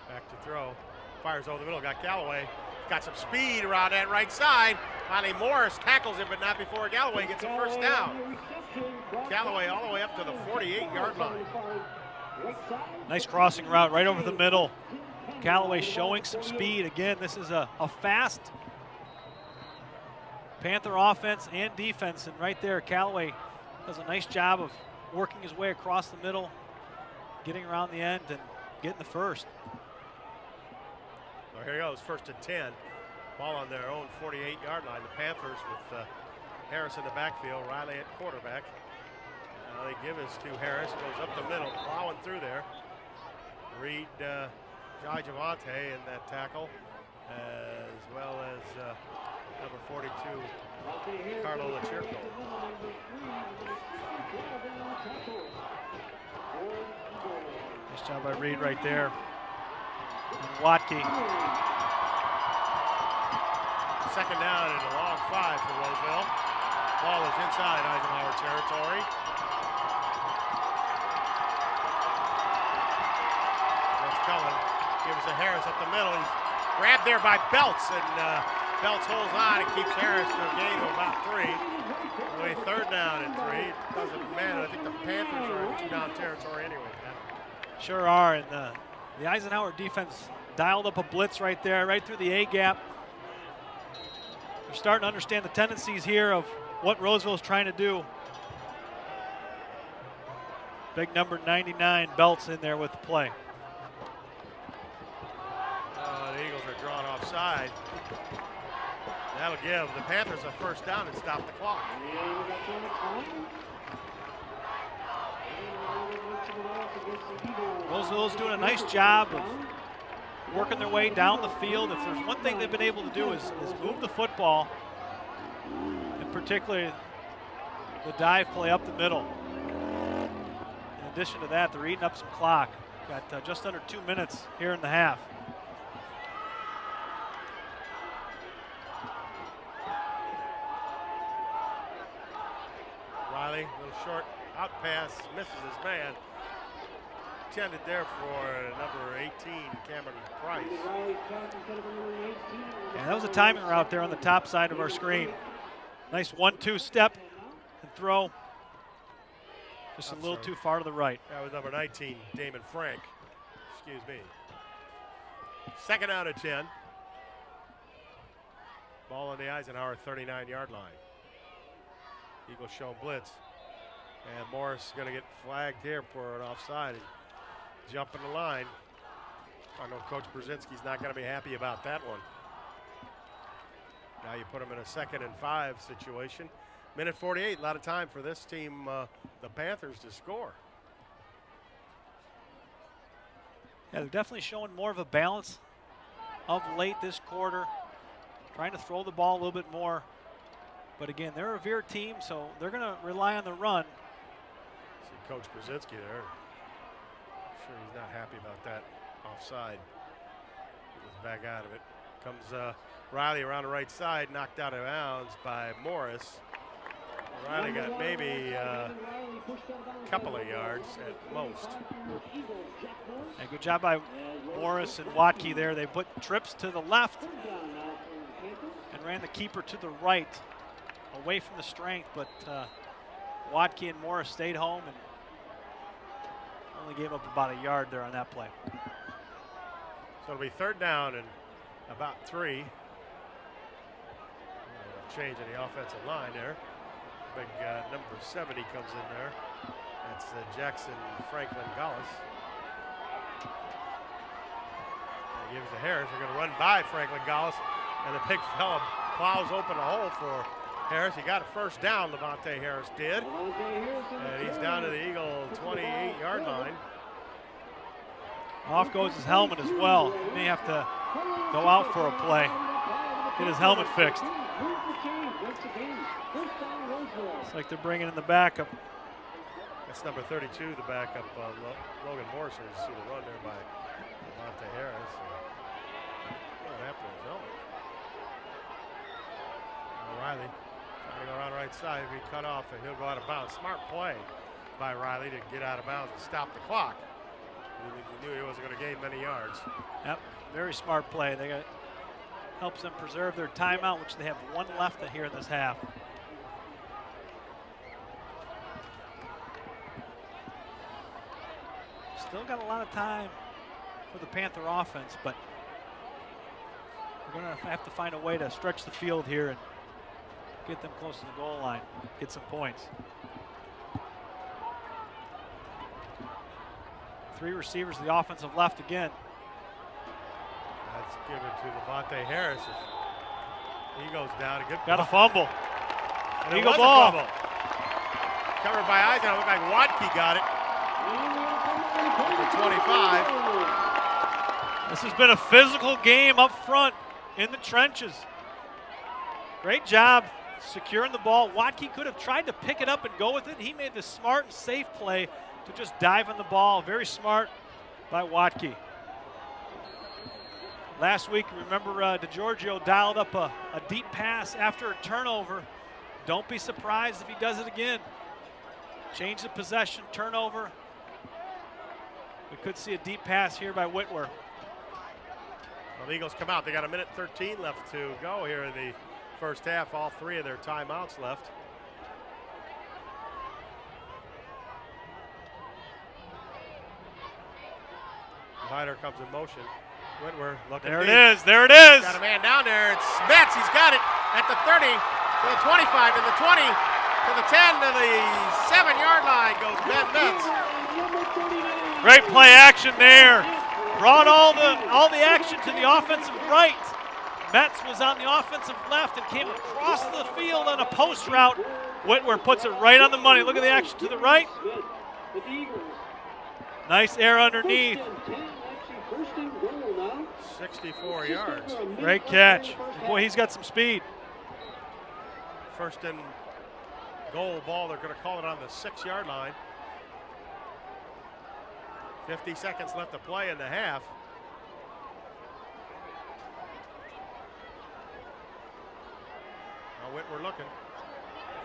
Back to throw. Fires over the middle. Got Galloway. Got some speed around that right side. Finally, Morris tackles him, but not before Galloway gets a first down. Galloway all the way up to the 48-yard line. Nice crossing route right over the middle. Galloway showing some speed. Again, this is a fast Panther offense and defense, and right there, Galloway does a nice job of working his way across the middle, getting around the end, and getting the first. So here he goes, 1st and 10. Ball on their own 48-yard line. The Panthers with Harris in the backfield, Riley at quarterback. Now they give this to Harris, goes up the middle, plowing through there. Reed, Jai Javante in that tackle, as well as number 42, Carlo Lachirco. Nice job by Reed right there. And Watke. 2nd down and a long 5 for Roseville. Ball is inside Eisenhower territory. That's Cullen. Gives to Harris up the middle. He's grabbed there by Belts, and Belts holds on and keeps Harris to a gain of about 3. Only 3rd down and 3. It doesn't matter. I think the Panthers are in 2-down territory anyway, Pat. Sure are, and the Eisenhower defense dialed up a blitz right there, right through the A-gap. They're starting to understand the tendencies here of what Roseville is trying to do. Big number 99, Belts in there with the play. The Eagles are drawn offside. That'll give the Panthers a first down and stop the clock. Roseville's doing a nice job of working their way down the field. If there's one thing they've been able to do is move the football, and particularly the dive play up the middle. In addition to that, they're eating up some clock. Got just under 2 minutes here in the half. Riley, a little short out pass, misses his man. Intended there for number 18, Cameron Price. Yeah, that was a timing route there on the top side of our screen. Nice 1-2 step and throw. Just a little too far to the right. That was number 19, Damon Frank. Excuse me. 2nd down and 10. Ball on the Eisenhower 39-yard line. Eagles show blitz. And Morris is going to get flagged here for an offside. Jumping the line. I know Coach Brzezinski's not going to be happy about that one. Now you put him in a 2nd and 5 situation. Minute 48, a lot of time for this team, the Panthers, to score. Yeah, they're definitely showing more of a balance of late this quarter. Trying to throw the ball a little bit more. But again, they're a veer team, so they're going to rely on the run. See Coach Brzezinski there. Sure he's not happy about that offside. He was back out of it. Comes Riley around the right side, knocked out of bounds by Morris. Riley got maybe a couple of yards at most. And good job by Morris and Watke there. They put trips to the left and ran the keeper to the right, away from the strength, but Watke and Morris stayed home and only gave up about a yard there on that play. So it'll be 3rd down and about 3. Change in the offensive line there. Big number 70 comes in there. That's Jackson Franklin Gullis. And he gives to Harris. They're going to run by Franklin Gullis, and the big fella plows open a hole for Harris. He got a first down, Levante Harris did. And he's down to the Eagle 28-yard line. Off goes his helmet as well. He may have to go out for a play, get his helmet fixed. It's like they're bringing in the backup. The That's number 32, the backup Logan Morrison. You see the run there by Devontae Harris. What happened to his helmet? Riley trying to go around the right side. If he cut off, and he'll go out of bounds. Smart play by Riley to get out of bounds and stop the clock. He knew he wasn't going to gain many yards. Yep, very smart play. Helps them preserve their timeout, which they have one left here in this half. Still got a lot of time for the Panther offense, but we're going to have to find a way to stretch the field here and get them close to the goal line, get some points. 3 receivers to the offensive left again. Let's give it to Devontae Harris. He goes down. Got a fumble. And Eagle ball. Fumble. Covered by Eisenhower. Looked like Watke got it. Number 25. This has been a physical game up front in the trenches. Great job securing the ball. Watke could have tried to pick it up and go with it. He made the smart and safe play to just dive on the ball. Very smart by Watke. Last week, remember DeGiorgio dialed up a deep pass after a turnover. Don't be surprised if he does it again. Change the possession, turnover. We could see a deep pass here by Whitwer. Well, the Eagles come out. They got 1:13 left to go here in the first half. All 3 of their timeouts left. Hyder comes in motion. Whitwer looking There deep. it is. There it is. Got a man down there. It's Metz. He's got it at the 30, to the 25, to the 20, to the 10, to the 7-yard line goes Ben Metz. Great play action there. Brought all the action to the offensive right. Metz was on the offensive left and came across the field on a post route. Whitwer puts it right on the money. Look at the action to the right. Nice air underneath. 64 yards. Great catch. Boy, he's got some speed. First and goal ball. They're going to call it on the 6-yard line. 50 seconds left to play in the half. Now Whitwer looking.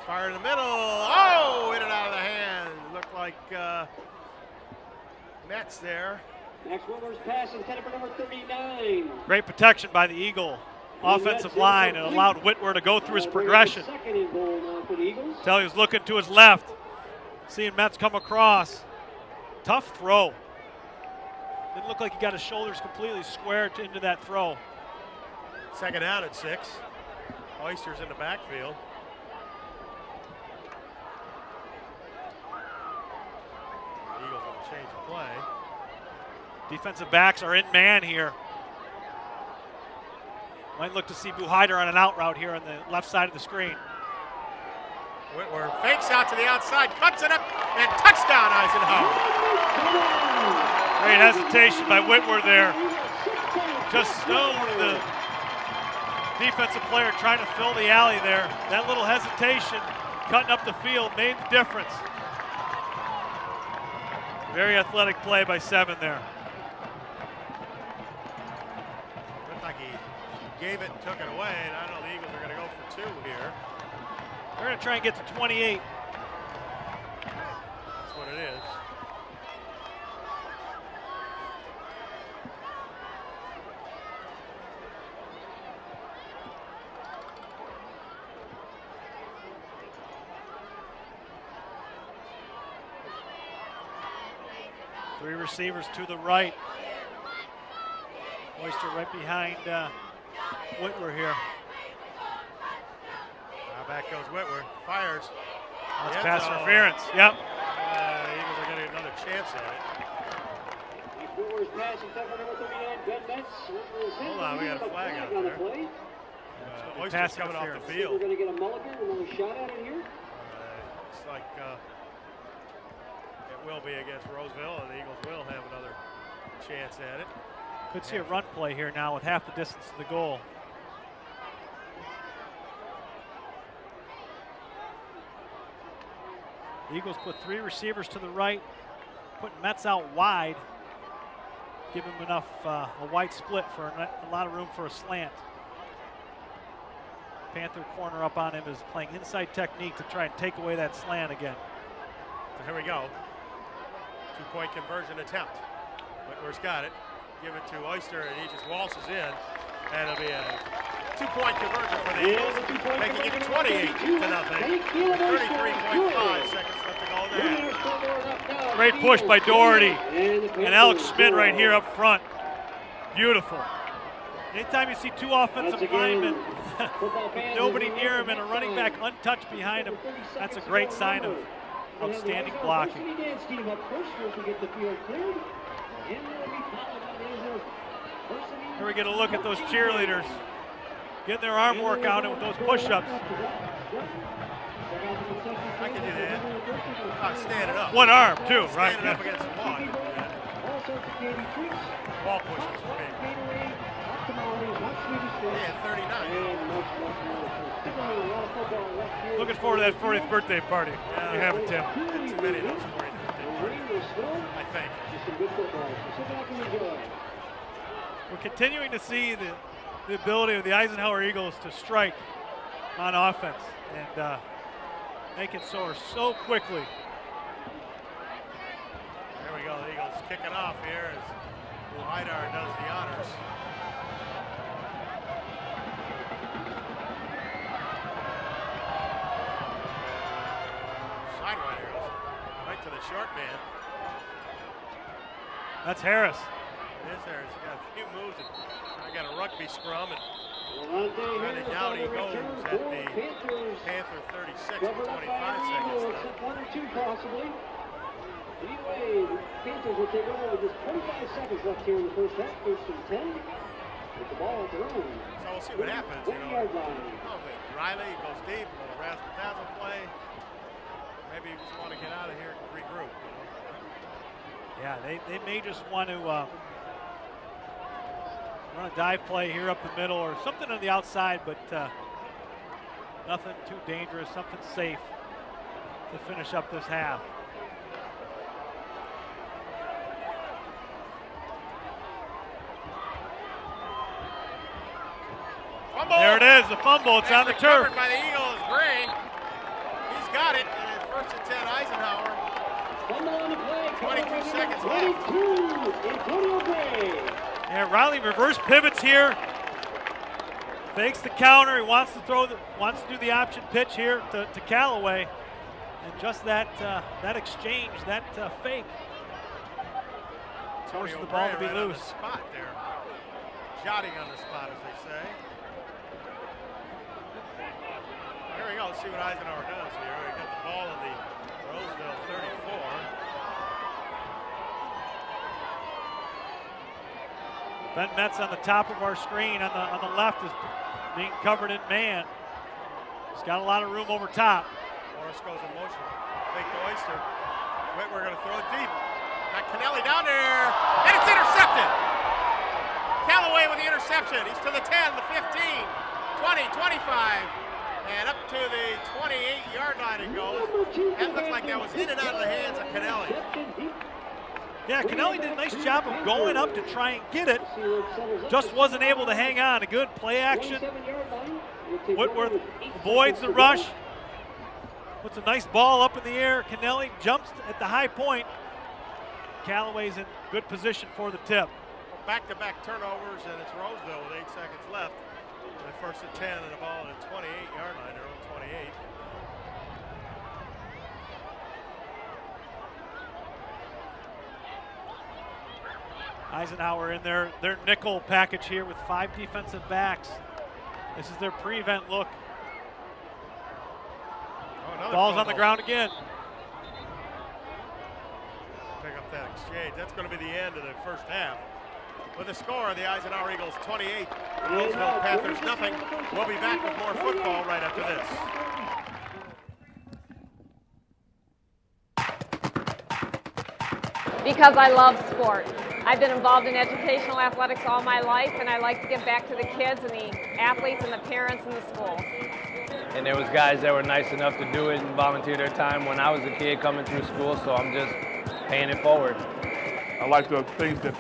Fire in the middle. Oh, hit it out of the hand. Looked like Metz there. Next Whitwer's pass intended for number 39. Great protection by the Eagle offensive line and allowed Whitwer to go through his progression. Second and goal now for the Eagles. Tell he was looking to his left, seeing Metz come across. Tough throw. Didn't look like he got his shoulders completely squared into that throw. Second down at 6. Oysters in the backfield. The Eagles will change the play. Defensive backs are in man here. Might look to see Buheider on an out route here on the left side of the screen. Whitwer fakes out to the outside, cuts it up, and touchdown Eisenhower. Great hesitation by Whitwer there. Just stoned the defensive player trying to fill the alley there. That little hesitation, cutting up the field, made the difference. Very athletic play by 7 there. Looked like he gave it and took it away, and I know the Eagles are going to go for 2 here. They're going to try and get to 28. That's what it is. Three receivers to the right. Oyster right behind Whitwer here. Now back goes Whitwer, fires. That's pass interference. Yep. The Eagles are going to get another chance at it. Whitwer's pass intended for number 39, Ben Metz. Hold on, we got a flag out on the there. play. Oysters pass coming off the interference. field. We're going to get a mulligan, another shot at it here. It's like it will be against Roseville, and the Eagles will have another chance at it. Could see a run play here now with half the distance to the goal. The Eagles put 3 receivers to the right, put Metz out wide, give him enough a wide split for a lot of room for a slant. Panther corner up on him is playing inside technique to try and take away that slant again. So here we go. 2-point conversion attempt. Whitworth's got it. Give it to Oyster, and he just waltzes in. And it'll be a 2-point conversion for the Eagles, making it 28-0. 33.5 seconds left to go there. Great push by Doherty. And Alex Schmidt right here up front. Beautiful. Anytime you see 2 offensive linemen, nobody near him and a running back untouched behind him, that's a great sign of outstanding blocking. Here we get a look at those cheerleaders getting their arm workout with those push-ups. I can do that. Standing up. One arm, too, right? Standing up against the wall. Wall pushes for me. Yeah, 39. Looking forward to that 40th birthday party. You have it, Tim. Too many of those 40th birthday parties, I think. We're continuing to see the ability of the Eisenhower Eagles to strike on offense and make it so quickly. There we go. The Eagles kicking off here as Lidar does the honors. Sidewinder goes right to the short man. That's Harris. It is Harris. He got a few moves. I got a rugby scrum, and down he goes at the Panther 36 with 25 seconds left. 1 or 2 possibly. Either way, the Panthers will take over with just 25 seconds left here in the first half. First and 10. With the ball at their own. So we'll see what happens. You know, Riley goes deep, a little Razzle play. Maybe you just want to get out of here and regroup. You know? Yeah, they may just want to run a dive play here up the middle or something on the outside, but nothing too dangerous, something safe to finish up this half. Fumble. There it is, the fumble. It's on the turf. By the Eagles, Gray. He's got it. And it's first and 10, Eisenhower. 22 seconds left. Yeah, Riley reverse pivots here. Fakes the counter. He wants to do the option pitch here to Callaway, and just that exchange, that fake, forces the ball to be loose. On the spot there, jotting on the spot, as they say. Here we go. Let's see what Eisenhower does here. We got the ball in the Roseville 34. Ben Metz on the top of our screen on the left is being covered in man. He's got a lot of room over top. Morris goes in motion. Fake to Oyster. We're going to throw it deep. Got Kennelly down there, and it's intercepted. Callaway with the interception. He's to the 10, the 15, 20, 25, and up to the 28-yard line it goes. That looked like that was in and out of the hands of Kennelly. Yeah, Kennelly did a nice job of going up to try and get it. Just wasn't able to hang on. A good play action. Whitworth avoids the rush. Puts a nice ball up in the air. Kennelly jumps at the high point. Callaway's in good position for the tip. Back-to-back turnovers, and it's Roseville with 8 seconds left. And first and 10 and the ball at the 28-yard line, their own 28. Eisenhower in their nickel package here with 5 defensive backs. This is their prevent look. Ball's on the ground again. Pick up that exchange. That's going to be the end of the first half. With the score, the Eisenhower Eagles 28, Roseville Panthers nothing. We'll be back with more football right after this. Because I love sports. I've been involved in educational athletics all my life, and I like to give back to the kids and the athletes and the parents in the school. And there was guys that were nice enough to do it and volunteer their time when I was a kid coming through school, so I'm just paying it forward. I like the things that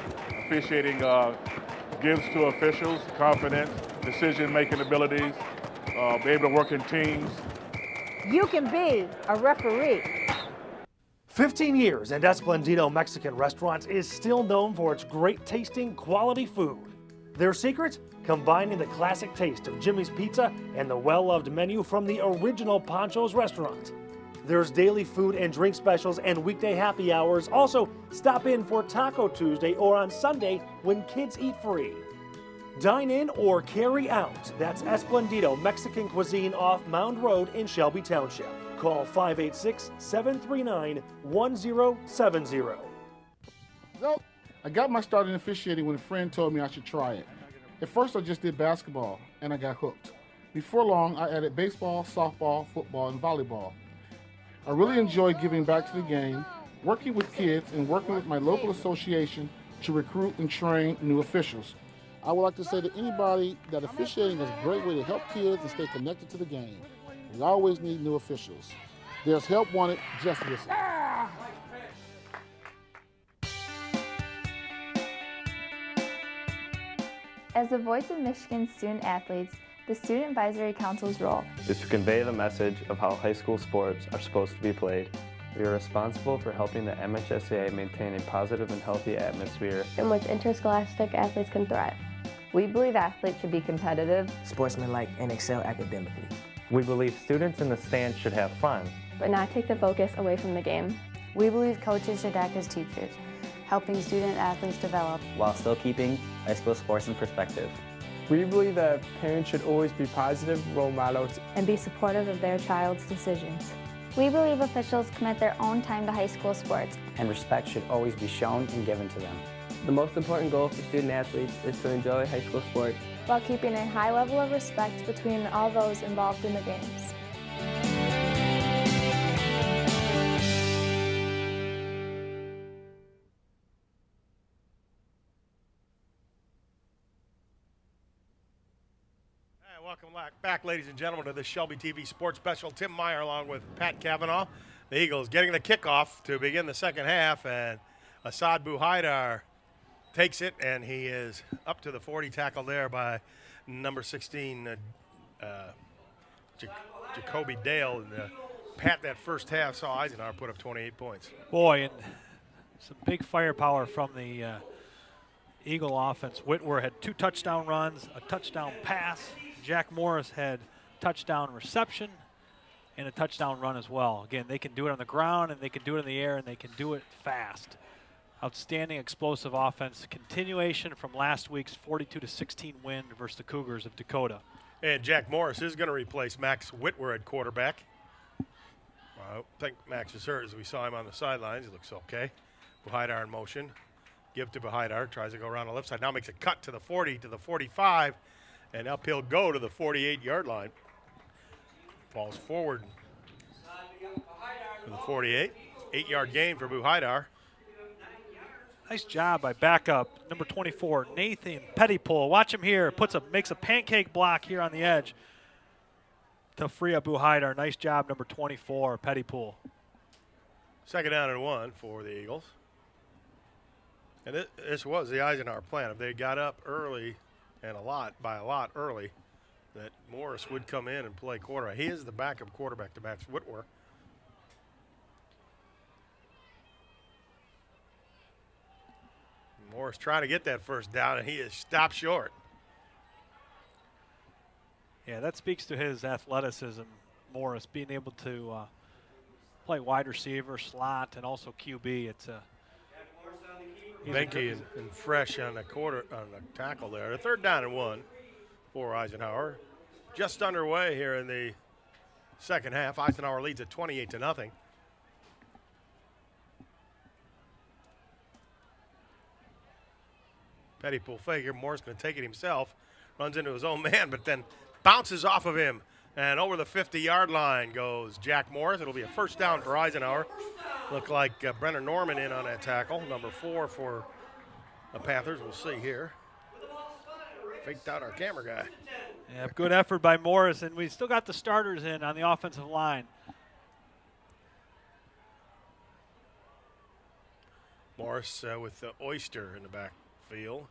officiating gives to officials: confidence, decision-making abilities, be able to work in teams. You can be a referee. 15 years and Esplendito Mexican Restaurants is still known for its great tasting quality food. Their secret? Combining the classic taste of Jimmy's Pizza and the well-loved menu from the original Pancho's restaurant. There's daily food and drink specials and weekday happy hours. Also, stop in for Taco Tuesday or on Sunday when kids eat free. Dine in or carry out. That's Esplendito Mexican Cuisine off Mound Road in Shelby Township. Call 586-739-1070. So, I got my start in officiating when a friend told me I should try it. At first, I just did basketball, and I got hooked. Before long, I added baseball, softball, football, and volleyball. I really enjoy giving back to the game, working with kids, and working with my local association to recruit and train new officials. I would like to say to anybody that officiating is a great way to help kids and stay connected to the game. We always need new officials. There's help wanted, just listen. As the voice of Michigan student athletes, the Student Advisory Council's role is to convey the message of how high school sports are supposed to be played. We are responsible for helping the MHSAA maintain a positive and healthy atmosphere in which interscholastic athletes can thrive. We believe athletes should be competitive, sportsmanlike, and excel academically. We believe students in the stands should have fun, but not take the focus away from the game. We believe coaches should act as teachers, helping student athletes develop while still keeping high school sports in perspective. We believe that parents should always be positive role models and be supportive of their child's decisions. We believe officials commit their own time to high school sports, and respect should always be shown and given to them. The most important goal for student athletes is to enjoy high school sports while keeping a high level of respect between all those involved in the games. Welcome back, ladies and gentlemen, to the Shelby TV Sports Special. Tim Meyer along with Pat Cavanaugh. The Eagles getting the kickoff to begin the second half, and Assad Buhaidar takes it, and he is up to the 40, tackled there by number 16, Jacoby Dale. And Pat, that first half, saw Eisenhower put up 28 points. Boy, and some big firepower from the Eagle offense. Whitwer had 2 touchdown runs, a touchdown pass. Jack Morris had touchdown reception and a touchdown run as well. Again, they can do it on the ground, and they can do it in the air, and they can do it fast. Outstanding explosive offense. Continuation from last week's 42-16 win versus the Cougars of Dakota. And Jack Morris is going to replace Max Whitwer at quarterback. I don't think Max is hurt as we saw him on the sidelines. He looks okay. Buhaidar in motion. Give to Buhaidar. Tries to go around the left side. Now makes a cut to the 40, to the 45. And uphill go to the 48-yard line. Falls forward to the 48. 8-yard gain for Buhaidar. Nice job by backup number 24, Nathan Pettypool. Watch him here. Makes a pancake block here on the edge to free up Buhaidar. Nice job, number 24, Pettypool. Second down and 1 for the Eagles. And this was the Eisenhower plan. If they got up early, and by a lot early, that Morris would come in and play quarterback. He is the backup quarterback to Max Whitwer. Morris trying to get that first down, and he is stopped short. Yeah, that speaks to his athleticism, Morris, being able to play wide receiver, slot, and also QB. It's a Benke and fresh on the tackle there. The third down and 1 for Eisenhower. Just underway here in the second half. Eisenhower leads at 28-0. Pettypool figure. Moore's going to take it himself. Runs into his own man, but then bounces off of him. And over the 50-yard line goes Jack Morris. It'll be a first down for Eisenhower. Look like Brenner Norman in on that tackle. Number 4 for the Panthers. We'll see here. Faked out our camera guy. Yeah, good effort by Morris, and we still got the starters in on the offensive line. Morris with the Oyster in the backfield.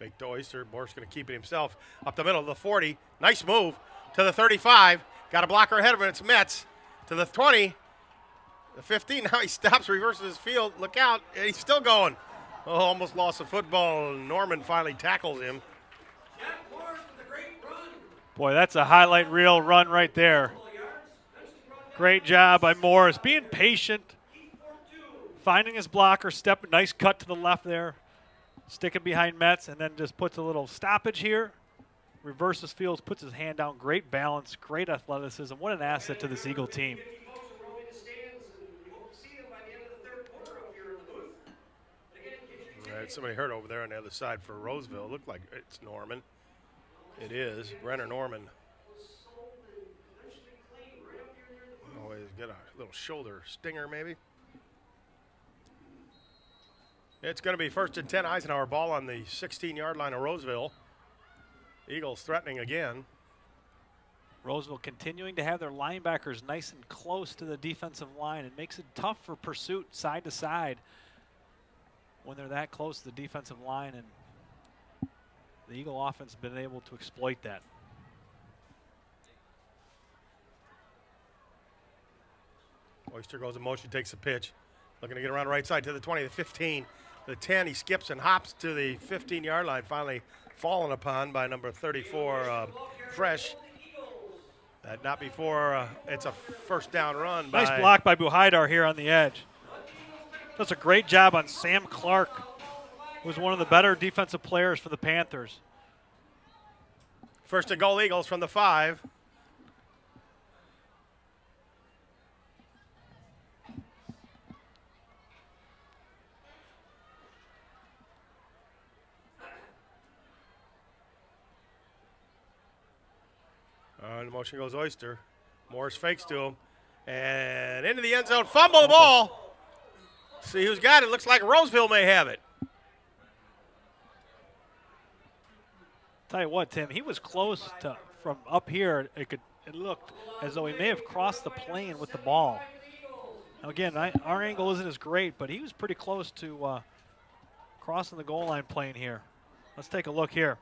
Fake to Oyster. Morris going to keep it himself. Up the middle of the 40. Nice move to the 35. Got a blocker ahead of him. It's Metz to the 20. The 15. Now he stops, reverses his field. Look out. He's still going. Oh, almost lost the football. Norman finally tackles him. Boy, that's a highlight reel run right there. Great job by Morris. Being patient. Finding his blocker. Step. Nice cut to the left there. Sticking behind Metz, and then just puts a little stoppage here. Reverses fields, puts his hand down. Great balance, great athleticism. What an asset to this Eagle team. Right, somebody hurt over there on the other side for Roseville. Looked like it's Norman. It is. Brenner Norman. Oh, he's got a little shoulder stinger maybe. It's going to be 1st and 10. Eisenhower ball on the 16-yard line of Roseville. Eagles threatening again. Roseville continuing to have their linebackers nice and close to the defensive line. It makes it tough for pursuit side to side when they're that close to the defensive line, and the Eagle offense has been able to exploit that. Oyster goes in motion, takes the pitch. Looking to get around the right side to the 20, the 15, the 10. He skips and hops to the 15-yard line, finally fallen upon by number 34, Fresh. Not before it's a first down run. Nice block by Buhaidar here on the edge. Does a great job on Sam Clark, who was one of the better defensive players for the Panthers. 1st and goal Eagles from the 5. In motion goes Oyster. Morris fakes to him. And into the end zone. Fumble the ball. See who's got it. Looks like Roseville may have it. Tell you what, Tim, he was close to, from up here, it looked as though he may have crossed the plane with the ball. Now again, our angle isn't as great, but he was pretty close to crossing the goal line plane here. Let's take a look here.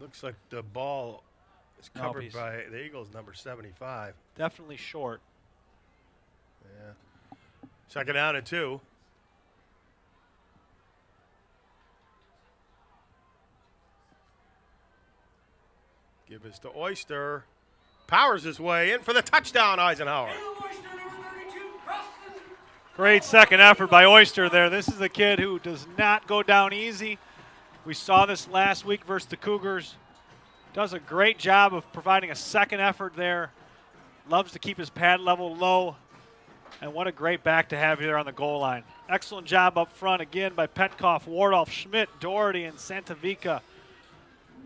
Looks like the ball is covered by the Eagles, number 75. Definitely short. Yeah. 2nd down and 2. Give this to Oyster. Powers his way in for the touchdown, Eisenhower. Great second effort by Oyster there. This is a kid who does not go down easy. We saw this last week versus the Cougars. Does a great job of providing a second effort there. Loves to keep his pad level low. And what a great back to have here on the goal line. Excellent job up front again by Petkoff, Wardolph, Schmidt, Doherty, and Santavica.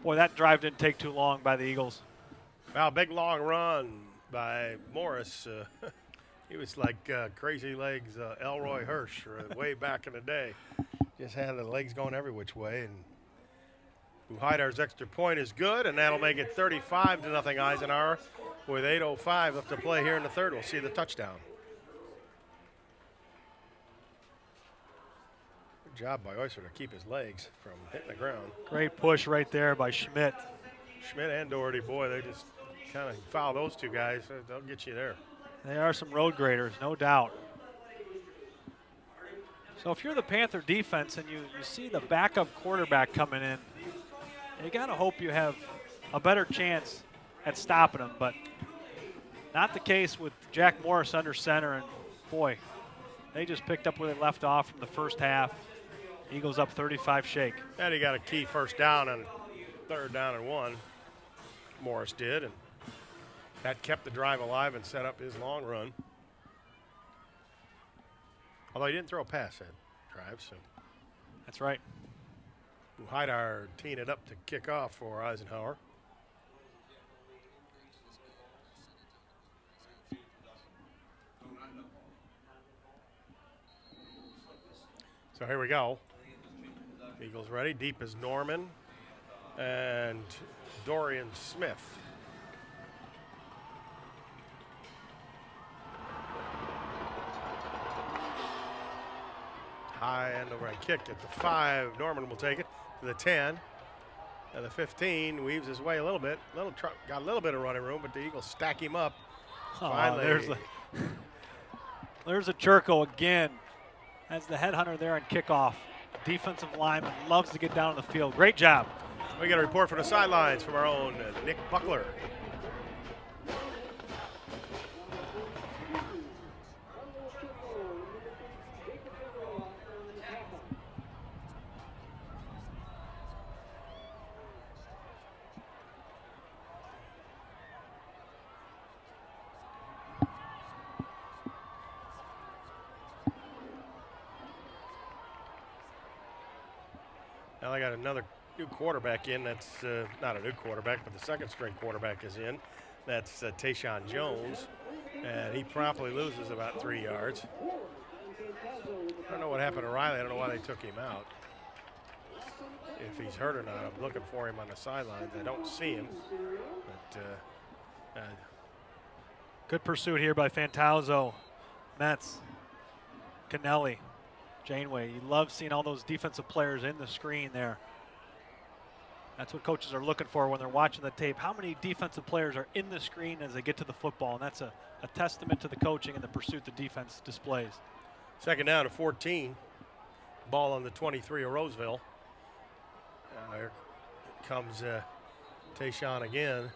Boy, that drive didn't take too long by the Eagles. Wow, big long run by Morris. He was like Crazy Legs Elroy Hirsch way back in the day. Just had the legs going every which way. And Buhaidar's extra point is good, and that'll make it 35-0 Eisenhower with 8:05 left to play here in the 3rd. We'll see the touchdown. Good job by Oyster to keep his legs from hitting the ground. Great push right there by Schmidt. Schmidt and Doherty, boy, they just kind of foul those two guys. They'll get you there. They are some road graders, no doubt. So if you're the Panther defense and you see the backup quarterback coming in, you got to hope you have a better chance at stopping him, but not the case with Jack Morris under center. And boy, they just picked up where they left off from the first half. Eagles up 35 shake. And he got a key first down on 3rd down and 1. Morris did, and that kept the drive alive and set up his long run. Although he didn't throw a pass that drive, so. That's right. Buhaidar teeing it up to kick off for Eisenhower. So here we go. Eagles ready. Deep is Norman and Dorian Smith. High end overhead kick at the 5. Norman will take it to the 10. And the 15 weaves his way a little bit. Got a little bit of running room, but the Eagles stack him up. Finally. There's a Jerko again. As the headhunter there on kickoff. Defensive lineman loves to get down on the field. Great job. We get a report from the sidelines from our own Nick Buckler. Now they got another new quarterback in. That's not a new quarterback, but the second string quarterback is in. That's Tayshawn Jones, and he promptly loses about 3 yards. I don't know what happened to Riley. I don't know why they took him out. If he's hurt or not, I'm looking for him on the sidelines. I don't see him. But good pursuit here by Fantazzo, Metz, Canelli. Janeway, you love seeing all those defensive players in the screen there. That's what coaches are looking for when they're watching the tape. How many defensive players are in the screen as they get to the football? And that's a testament to the coaching and the pursuit the defense displays. Second down to 14. Ball on the 23 of Roseville. Here comes Tayshawn again.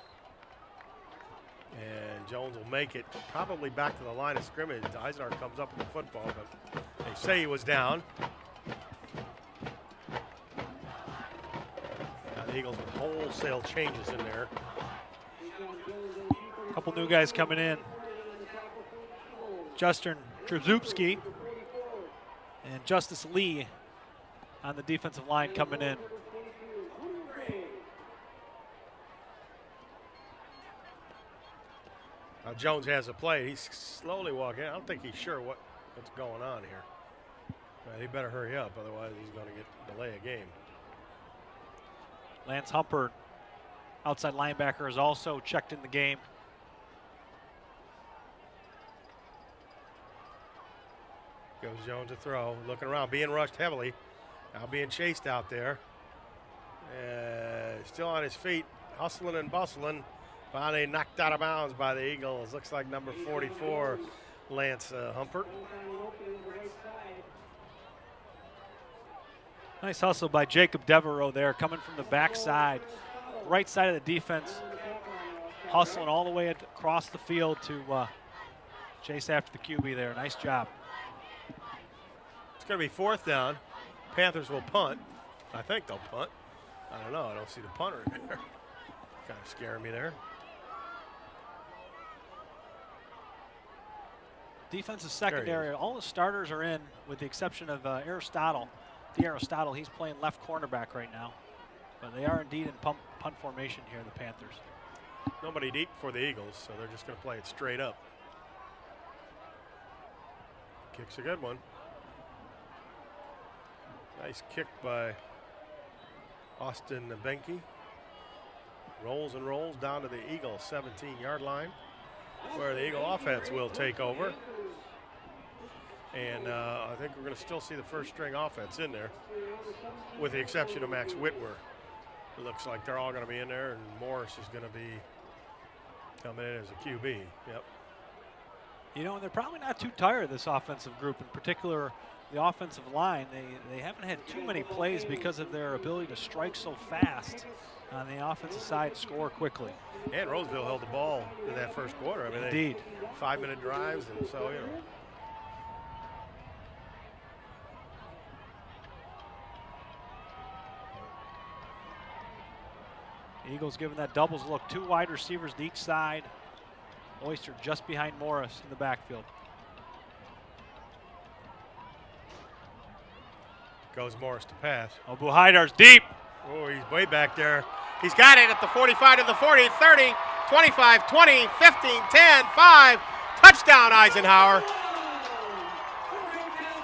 And Jones will make it probably back to the line of scrimmage. Eisenhower comes up with the football, but they say he was down. Now the Eagles with wholesale changes in there. A couple new guys coming in. Justin Trzupski and Justice Lee on the defensive line coming in. Jones has a play. He's slowly walking. I don't think he's sure what's going on here. He better hurry up, otherwise he's going to delay a game. Lance Humpert, outside linebacker, is also checked in the game. Goes Jones to throw, looking around, being rushed heavily. Now being chased out there. Still on his feet, hustling and bustling. Finally knocked out of bounds by the Eagles. Looks like number 44, Lance Humpert. Nice hustle by Jacob Devereaux there, coming from the backside, right side of the defense, hustling all the way across the field to chase after the QB there. Nice job. It's going to be fourth down. Panthers will punt. I think they'll punt. I don't know. I don't see the punter in there. Kind of scaring me there. Defensive secondary, all the starters are in with the exception of Aristotle. Aristotle, he's playing left cornerback right now. But they are indeed in punt formation here, the Panthers. Nobody deep for the Eagles, so they're just going to play it straight up. Kick's a good one. Nice kick by Austin Benke. Rolls and rolls down to the Eagle 17-yard line, where the Eagle offense will take over. And I think we're going to still see the first string offense in there, with the exception of Max Whitwer. It looks like they're all going to be in there, and Morris is going to be coming in as a QB. Yep. You know, and they're probably not too tired of this offensive group, in particular the offensive line. They haven't had too many plays because of their ability to strike so fast on the offensive side, score quickly. And Roseville held the ball in that first quarter. I mean, indeed. 5-minute drives, and so, you know. Eagles giving that doubles look. 2 wide receivers to each side. Oyster just behind Morris in the backfield. Goes Morris to pass. Oh, Buhaidar's deep. Oh, he's way back there. He's got it at the 45 to the 40, 30, 25, 20, 15, 10, 5. Touchdown, Eisenhower.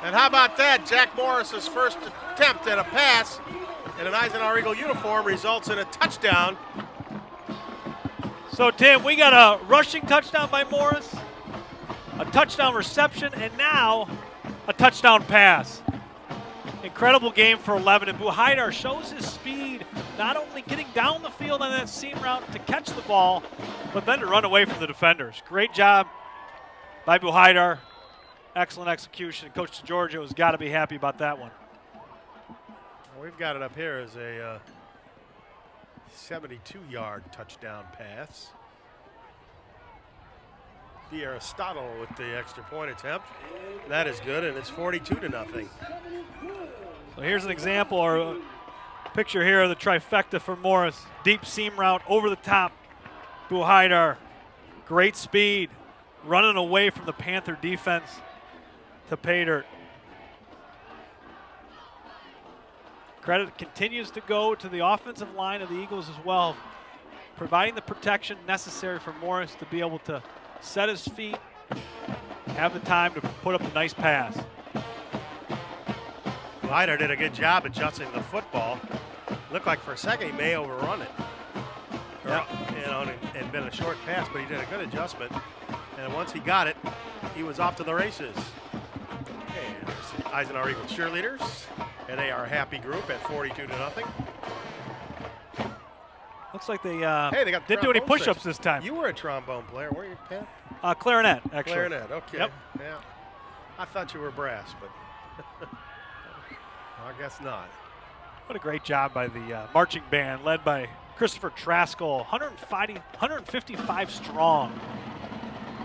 And how about that? Jack Morris's first attempt at a pass in an Eisenhower Eagle uniform results in a touchdown. So, Tim, we got a rushing touchdown by Morris, a touchdown reception, and now a touchdown pass. Incredible game for 11, and Buhaidar shows his speed, not only getting down the field on that seam route to catch the ball, but then to run away from the defenders. Great job by Buhaidar. Excellent execution. Coach Giorgio has got to be happy about that one. We've got it up here as a 72-yard touchdown pass. Aristotle with the extra point attempt. That is good, and it's 42-0. So here's an example or a picture here of the trifecta for Morris. Deep seam route over the top. Buhaidar, great speed, running away from the Panther defense to pay dirt. Credit continues to go to the offensive line of the Eagles as well, providing the protection necessary for Morris to be able to set his feet, have the time to put up a nice pass. Ryder did a good job adjusting the football. Looked like for a second he may overrun it. Yeah. And been a short pass, but he did a good adjustment. And once he got it, he was off to the races. And there's the Eisenhower Eagle cheerleaders, and they are a happy group at 42-0. Looks like they, hey, they got didn't do any trombone push-ups section. this time. You were a trombone player, weren't you, Pat? Clarinet, actually. Clarinet, okay. Yep. Yeah. I thought you were brass, but I guess not. What a great job by the marching band led by Christopher Traskell, 155 strong.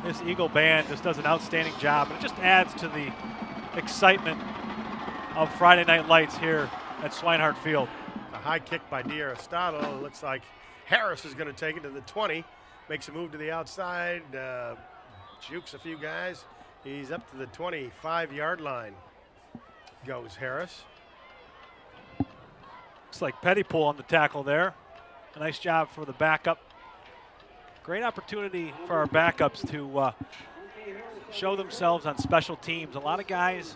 This Eagle band just does an outstanding job, and it just adds to the excitement of Friday Night Lights here at Swinehart Field. A high kick by D'Aristotle. It looks like Harris is going to take it to the 20. Makes a move to the outside. Jukes a few guys. He's up to the 25-yard line. Goes Harris. Looks like Pettypool on the tackle there. A nice job for the backup. Great opportunity for our backups to show themselves on special teams. A lot of guys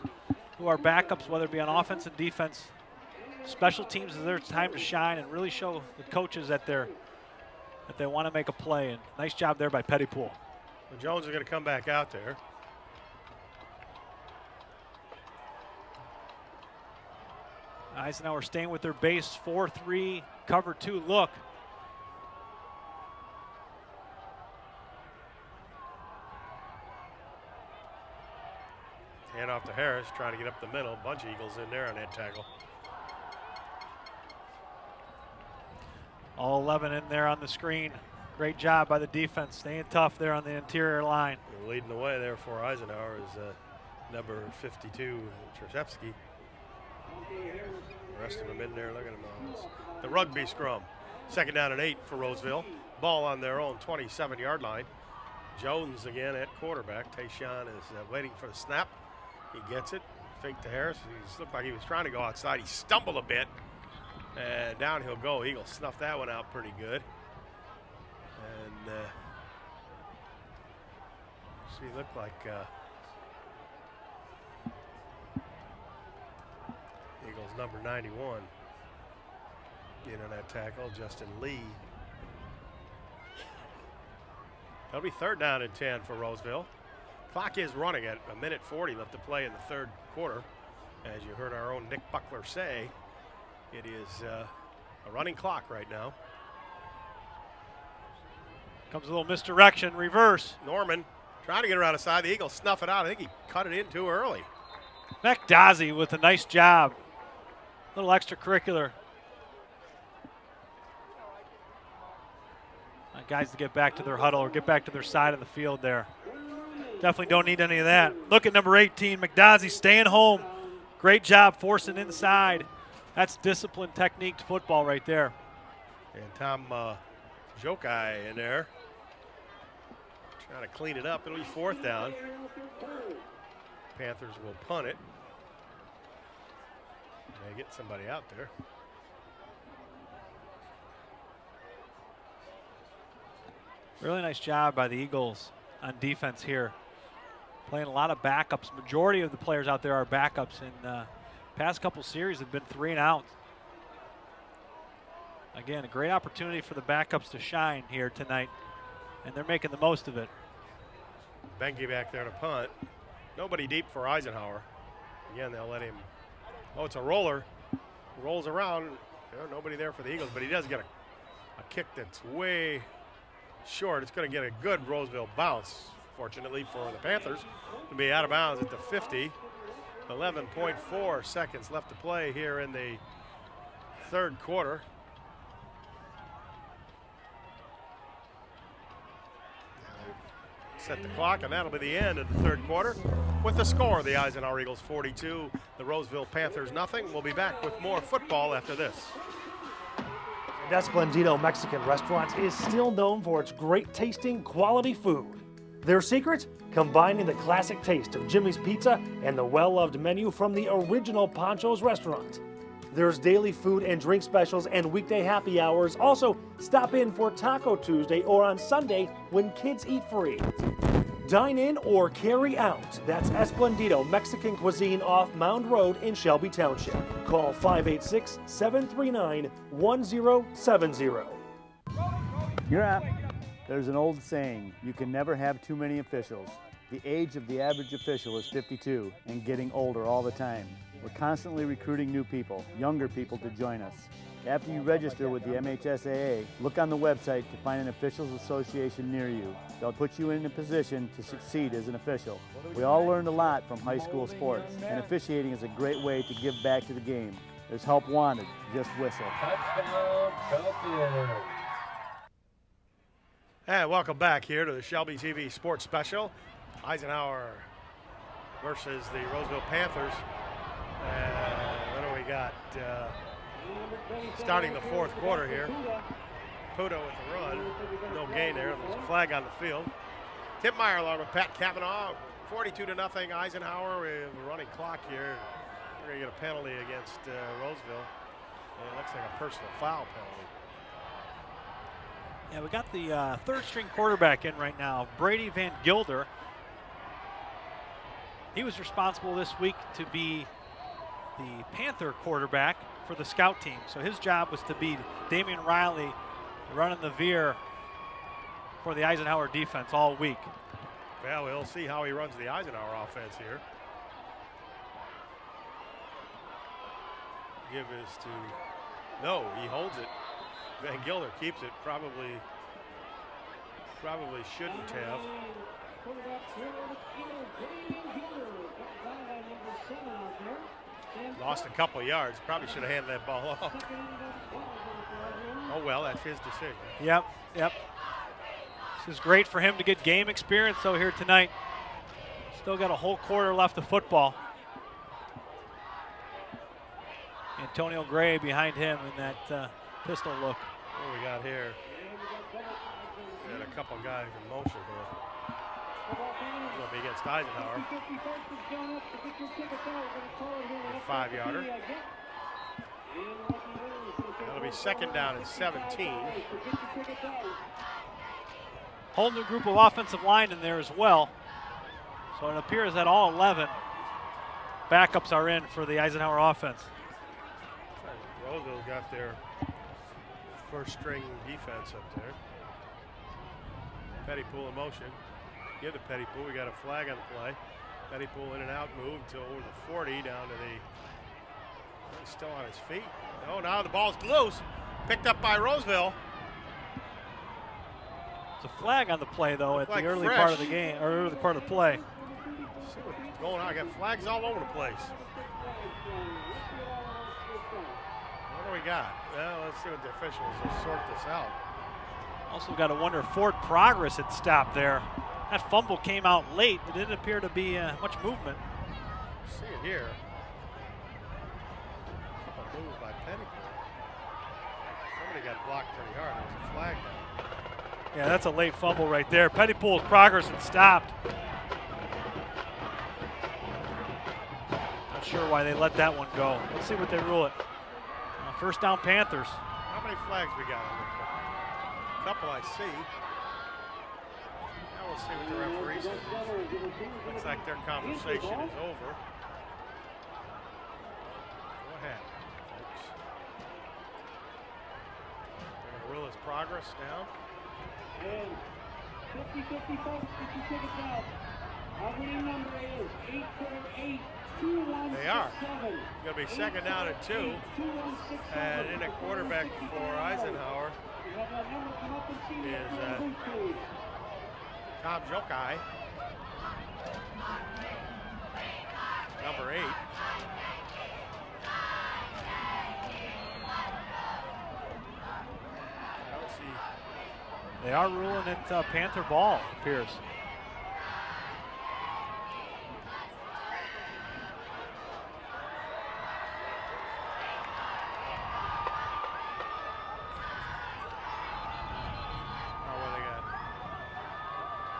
who are backups, whether it be on offense and defense, special teams is their time to shine and really show the coaches that they want to make a play. And nice job there by Pettypool. Well, Jones is going to come back out there. Eisenhower staying with their base 4-3 cover 2 look. Hand off to Harris, trying to get up the middle. Bunch of Eagles in there on that tackle. All 11 in there on the screen. Great job by the defense, staying tough there on the interior line. And leading the way there for Eisenhower is number 52, Trzepski. The rest of them in there, look at them all. The rugby scrum. 2nd down and 8 for Roseville. Ball on their own 27-yard line. Jones again at quarterback. Tayshawn is waiting for the snap. He gets it. Fake to Harris. He looked like he was trying to go outside. He stumbled a bit. And down he'll go. Eagles snuffed that one out pretty good. And see, looked like Eagles number 91 in on that tackle, Justin Lee. That'll be 3rd down and 10 for Roseville. Clock is running at 1:40 left to play in the 3rd quarter. As you heard our own Nick Buckler say, it is a running clock right now. Comes a little misdirection, reverse. Norman trying to get around the side. The Eagles snuff it out. I think he cut it in too early. McDozzie with a nice job. A little extracurricular. Guys to get back to their huddle or get back to their side of the field there. Definitely don't need any of that. Look at number 18, McDozzie staying home. Great job forcing inside. That's disciplined technique to football right there. And Tom Jokai in there. Trying to clean it up. It'll be 4th down. Panthers will punt it. They get somebody out there. Really nice job by the Eagles on defense here. Playing a lot of backups. Majority of the players out there are backups, and past couple series have been 3 and out. Again, a great opportunity for the backups to shine here tonight, and they're making the most of it. Benke back there to punt. Nobody deep for Eisenhower. Again, they'll let him. Oh, it's a roller. Rolls around. Nobody there for the Eagles, but he does get a kick that's way short. It's going to get a good Roseville bounce, fortunately for the Panthers, to be out of bounds at the 50. 11.4 seconds left to play here in the third quarter. Set the clock, and that'll be the end of the third quarter. With the score, the Eisenhower Eagles 42, the Roseville Panthers nothing. We'll be back with more football after this. And Esplendito Mexican Restaurant is still known for its great tasting, quality food. Their secret? Combining the classic taste of Jimmy's Pizza and the well-loved menu from the original Pancho's restaurant. There's daily food and drink specials and weekday happy hours. Also, stop in for Taco Tuesday or on Sunday when kids eat free. Dine in or carry out. That's Esplendito Mexican Cuisine off Mound Road in Shelby Township. Call 586-739-1070. You're up. There's an old saying, you can never have too many officials. The age of the average official is 52 and getting older all the time. We're constantly recruiting new people, younger people to join us. After you register with the MHSAA, look on the website to find an officials association near you. They'll put you in a position to succeed as an official. We all learned a lot from high school sports, and officiating is a great way to give back to the game. There's help wanted, just whistle. Touchdown, Shelby. And welcome back here to the Shelby TV Sports Special. Eisenhower versus the Roseville Panthers. What do we got? Starting the fourth quarter here. Pudo with the run. No gain there. There's a flag on the field. Tipmeyer along with Pat Cavanaugh. 42-0 Eisenhower. We have a running clock here. We're going to get a penalty against Roseville. And it looks like a personal foul penalty. Yeah, we got the third string quarterback in right now, Brady Van Gilder. He was responsible this week to be the Panther quarterback for the scout team. So his job was to be Damian Riley running the veer for the Eisenhower defense all week. Well, we'll see how he runs the Eisenhower offense here. Give this to, no, he holds it. Van Gilder keeps it, probably shouldn't have. Lost a couple of yards. Probably should have handed that ball off. Oh well, that's his decision. Yep. This is great for him to get game experience though here tonight. Still got a whole quarter left of football. Antonio Gray behind him in that pistol look. What do we got here? We got a couple guys in motion here. It'll be against Eisenhower. 5-yarder. That'll be second down and 17. Whole new group of offensive line in there as well. So it appears that all 11 backups are in for the Eisenhower offense. Roseville's got their first string defense up there. Pettypool in motion. Give the Pettypool. We got a flag on the play. Pettypool in and out move until over the 40 down to the. He's still on his feet. Oh, now the ball's loose. Picked up by Roseville. It's a flag on the play though at the early part of the game or early part of the play. See what's going on. I got flags all over the place. What do we got? Well, let's see what the officials will sort this out. Also got to wonder if Ford Progress had stopped there. That fumble came out late. It didn't appear to be much movement. See it here. A couple moves by Pettypool. Somebody got blocked pretty hard. There's a flag now. Yeah, that's a late fumble right there. Pettypool's Progress had stopped. Not sure why they let that one go. Let's see what they rule it. First down Panthers. How many flags we got on there? A couple I see. Now we'll see what the referee says. Looks like their conversation is over. Go ahead, folks. They're going to rule his progress down. And 50-50 folks, 50 seconds out. Our winning number is 848. They are. Going to be second down and 2. And in a quarterback for Eisenhower is Tom Jokai, number 8. They are ruling it Panther ball, it appears.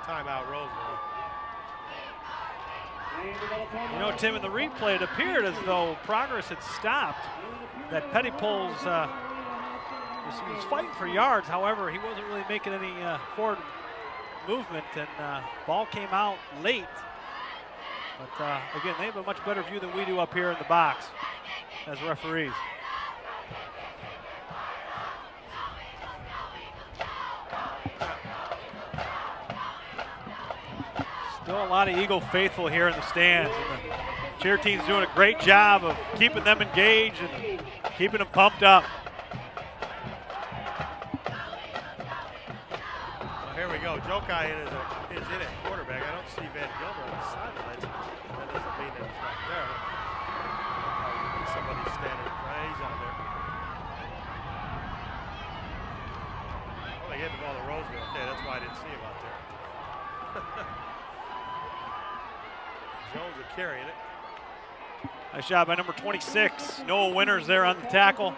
Timeout, Roseville. You know, Tim, in the replay, it appeared as though progress had stopped. That Pettypoles was fighting for yards. However, he wasn't really making any forward movement, and ball came out late. But again, they have a much better view than we do up here in the box as referees. Still a lot of Eagle faithful here in the stands. And the cheer team's doing a great job of keeping them engaged and keeping them pumped up. Well, here we go. Jokai is in at quarterback. I don't see Van Gilbert on the sidelines. That doesn't mean that he's not there. Somebody's standing right. He's on there. Well, they gave the ball to Roseville. Okay, that's why I didn't see him out there. Jones are carrying it. Nice job by number 26. Noah Winters there on the tackle.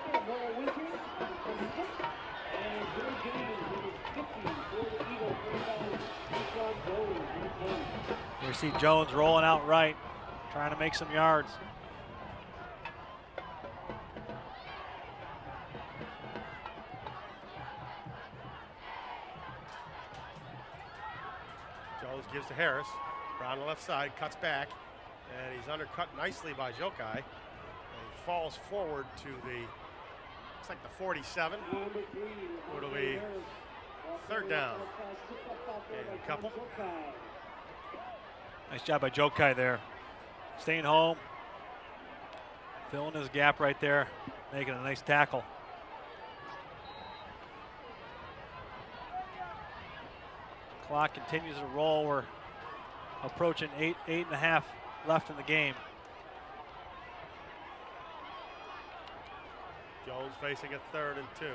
We see Jones rolling out right, trying to make some yards. Jones gives to Harris. On the left side, cuts back, and he's undercut nicely by Jokai. And he falls forward to the, looks like the 47. It'll be third down. And a couple. Nice job by Jokai there. Staying home, filling his gap right there, making a nice tackle. Clock continues to roll. We're approaching 8.5 left in the game. Jones facing a 3rd and 2.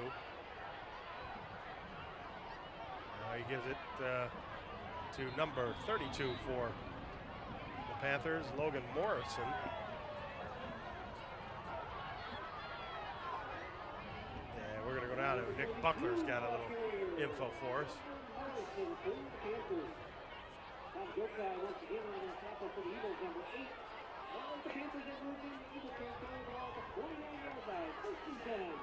Now he gives it to number 32 for the Panthers, Logan Morrison. Yeah, we're going to go down to Nick Buckler's got a little info for us. Jokai once again on that tackle for the Eagles, number 8. Well, the Panthers have moved in. The Eagles can't carry the ball to 49-yard line, 1st and 10.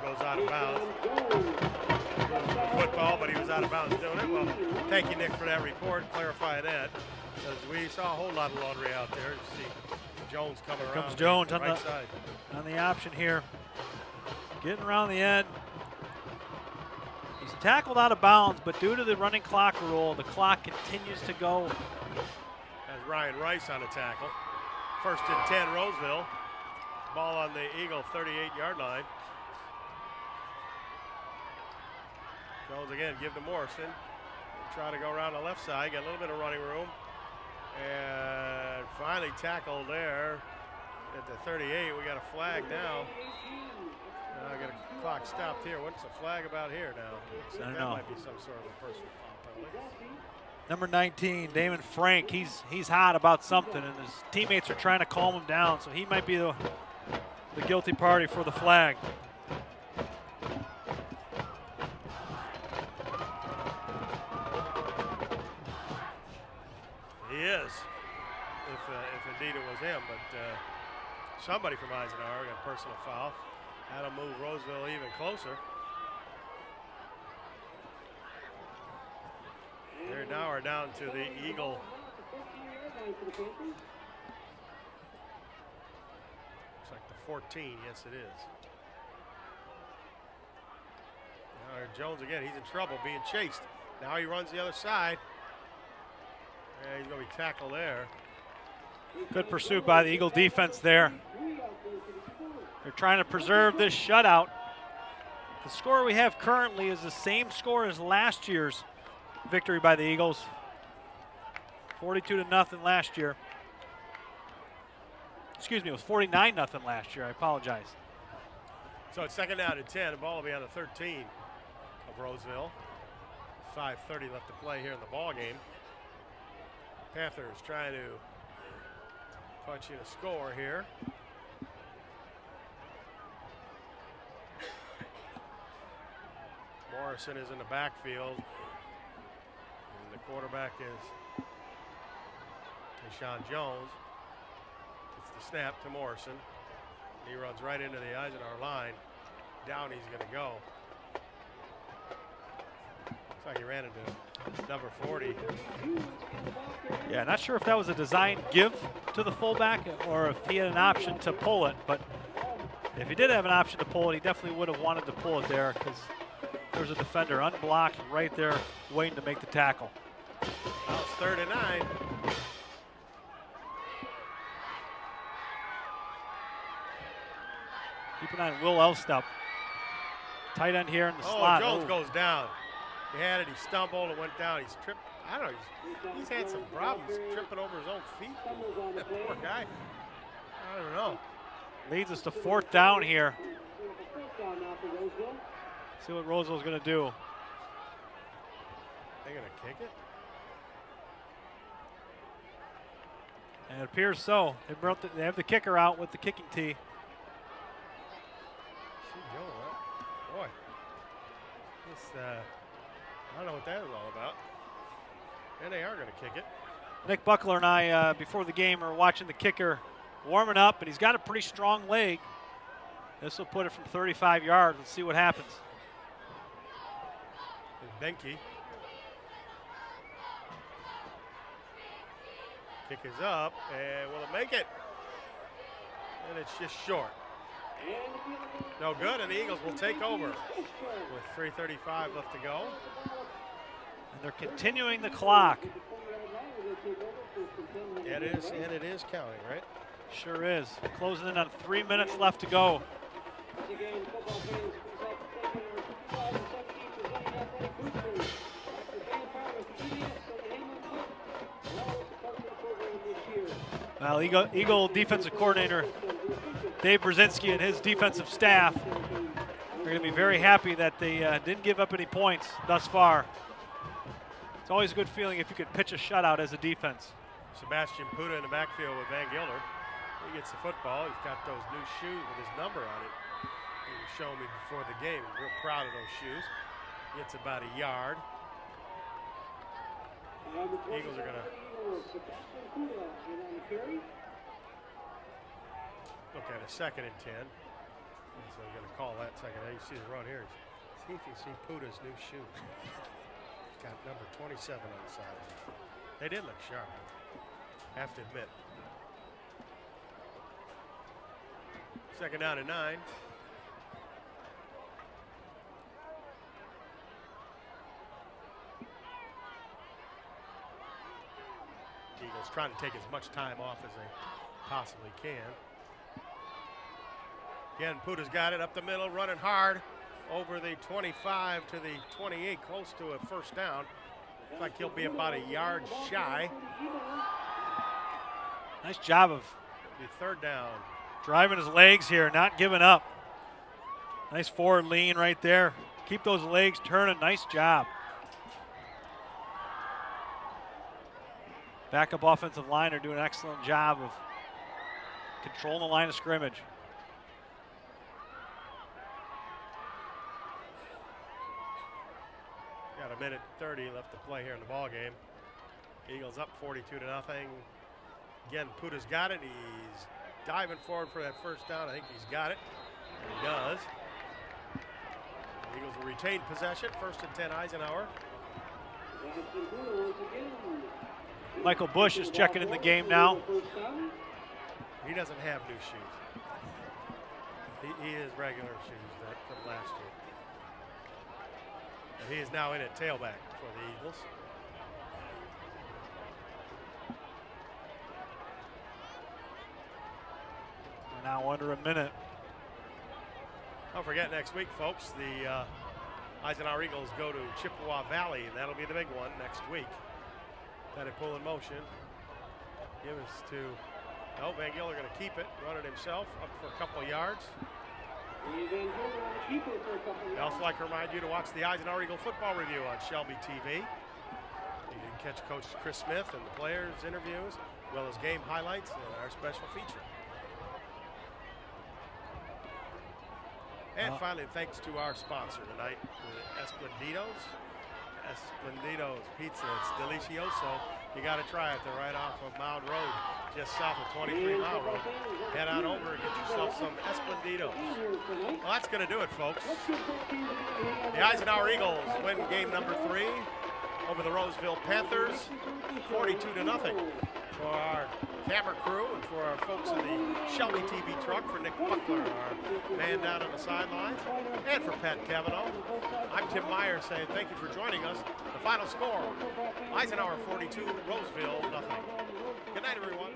Goes out of bounds. Football, but he was out of bounds doing it. Well, thank you, Nick, for that report. Clarify that. Because we saw a whole lot of laundry out there. You see Jones coming around. Comes Jones the on right the side. On the option here. Getting around the end. He's tackled out of bounds, but due to the running clock rule, the clock continues to go. Has Ryan Rice on the tackle. 1st and 10, Roseville. Ball on the Eagle 38-yard line. Jones again, give to Morrison. Try to go around the left side, get a little bit of running room. And finally tackled there at the 38. We got a flag now. I got a clock stopped here. What's the flag about here now? I don't that know. Might be some sort of a personal foul penalty. Number 19, Damon Frank, he's hot about something, and his teammates are trying to calm him down, so he might be the the guilty party for the flag. He is, if indeed it was him, but somebody from Eisenhower got a personal foul. That'll move Roseville even closer. They now are down to the Eagle. Looks like the 14, yes it is. Now Jones again, he's in trouble being chased. Now he runs the other side. Yeah, he's gonna be tackled there. Good pursuit by the Eagle defense there. They're trying to preserve this shutout. The score we have currently is the same score as last year's victory by the Eagles. 42-0 last year. Excuse me, it was 49-0 last year. I apologize. So it's second down and 10. The ball will be on the 13 of Roseville. 5:30 left to play here in the ball game. Panthers trying to punch in a score here. Morrison is in the backfield. And the quarterback is Deshaun Jones. It's the snap to Morrison. He runs right into the Eisenhower line. Down he's going to go. Looks like he ran into number 40. Yeah, not sure if that was a design give to the fullback or if he had an option to pull it, but if he did have an option to pull it, he definitely would have wanted to pull it there because there's a defender unblocked right there waiting to make the tackle. Now it's 3rd and 9. Keep an eye on Will Elstup. Tight end here in the slot. Jones goes down. He had it, he stumbled and went down. He's tripped. I don't know, he's had some problems tripping over his own feet. That poor guy. I don't know. Leads us to 4th down here. See what Roseville's going to do. They're going to kick it? And it appears so. They have the kicker out with the kicking tee. Boy, this, I don't know what that is all about. And they are going to kick it. Nick Buckler and I, before the game, are watching the kicker warming up, and he's got a pretty strong leg. This will put it from 35 yards. Let's see what happens. Benke. Kick is up, and will it make it? And it's just short. No good, and the Eagles will take over with 3:35 left to go. And they're continuing the clock. It is, and it is counting, right? Sure is. Closing in on 3 minutes left to go. Well, Eagle defensive coordinator Dave Brzezinski and his defensive staff are going to be very happy that they didn't give up any points thus far. It's always a good feeling if you could pitch a shutout as a defense. Sebastian Puda in the backfield with Van Gilder. He gets the football. He's got those new shoes with his number on it. He was showing me before the game. He's real proud of those shoes. Gets about a yard. Eagles are going to look at a 2nd and 10. So they're going to call that second. You see the run here. See if you see Puda's new shoe. He's got number 27 on the side. They did look sharp, I have to admit. 2nd down and 9. Eagles trying to take as much time off as they possibly can. Again, Puda's got it up the middle, running hard over the 25 to the 28, close to a 1st down. Looks like he'll be about a yard shy. Nice job of the 3rd down. Driving his legs here, not giving up. Nice forward lean right there. Keep those legs turning, nice job. Backup offensive line are doing an excellent job of controlling the line of scrimmage. 3:30 left to play here in the ball game. Eagles up 42-0. Again, Puta's got it. He's diving forward for that first down. I think he's got it, and he does. The Eagles will retain possession. 1st and 10, Eisenhower. Michael Bush is checking in the game now. He doesn't have new shoes. He is regular shoes from last year. And he is now in at tailback for the Eagles. We're now under a minute. Don't forget, next week, folks, the Eisenhower Eagles go to Chippewa Valley, and that'll be the big one next week. Got it pull in motion. Give us to, oh, Van Giller going to keep it, run it himself, up for a couple of yards. I'd also like to remind you to watch the Eisenhower Eagle football review on ShelbyTV. You can catch Coach Chris Smith and the players' interviews, as well as game highlights and our special feature. And finally, thanks to our sponsor tonight, Esplenditos. Esplenditos Pizza. It's delicioso. You got to try it. They're right off of Mound Road, just south of 23 Mile Road. Head on over and get yourself some Esplenditos. Well, that's going to do it, folks. The Eisenhower Eagles win game number 3 over the Roseville Panthers, 42-0. For our camera crew and for our folks in the ShelbyTV truck, for Nick Buckler, our man down on the sidelines, and for Pat Cavanaugh, I'm Tim Meyer saying thank you for joining us. The final score, Eisenhower 42, Roseville 0. Good night, everyone.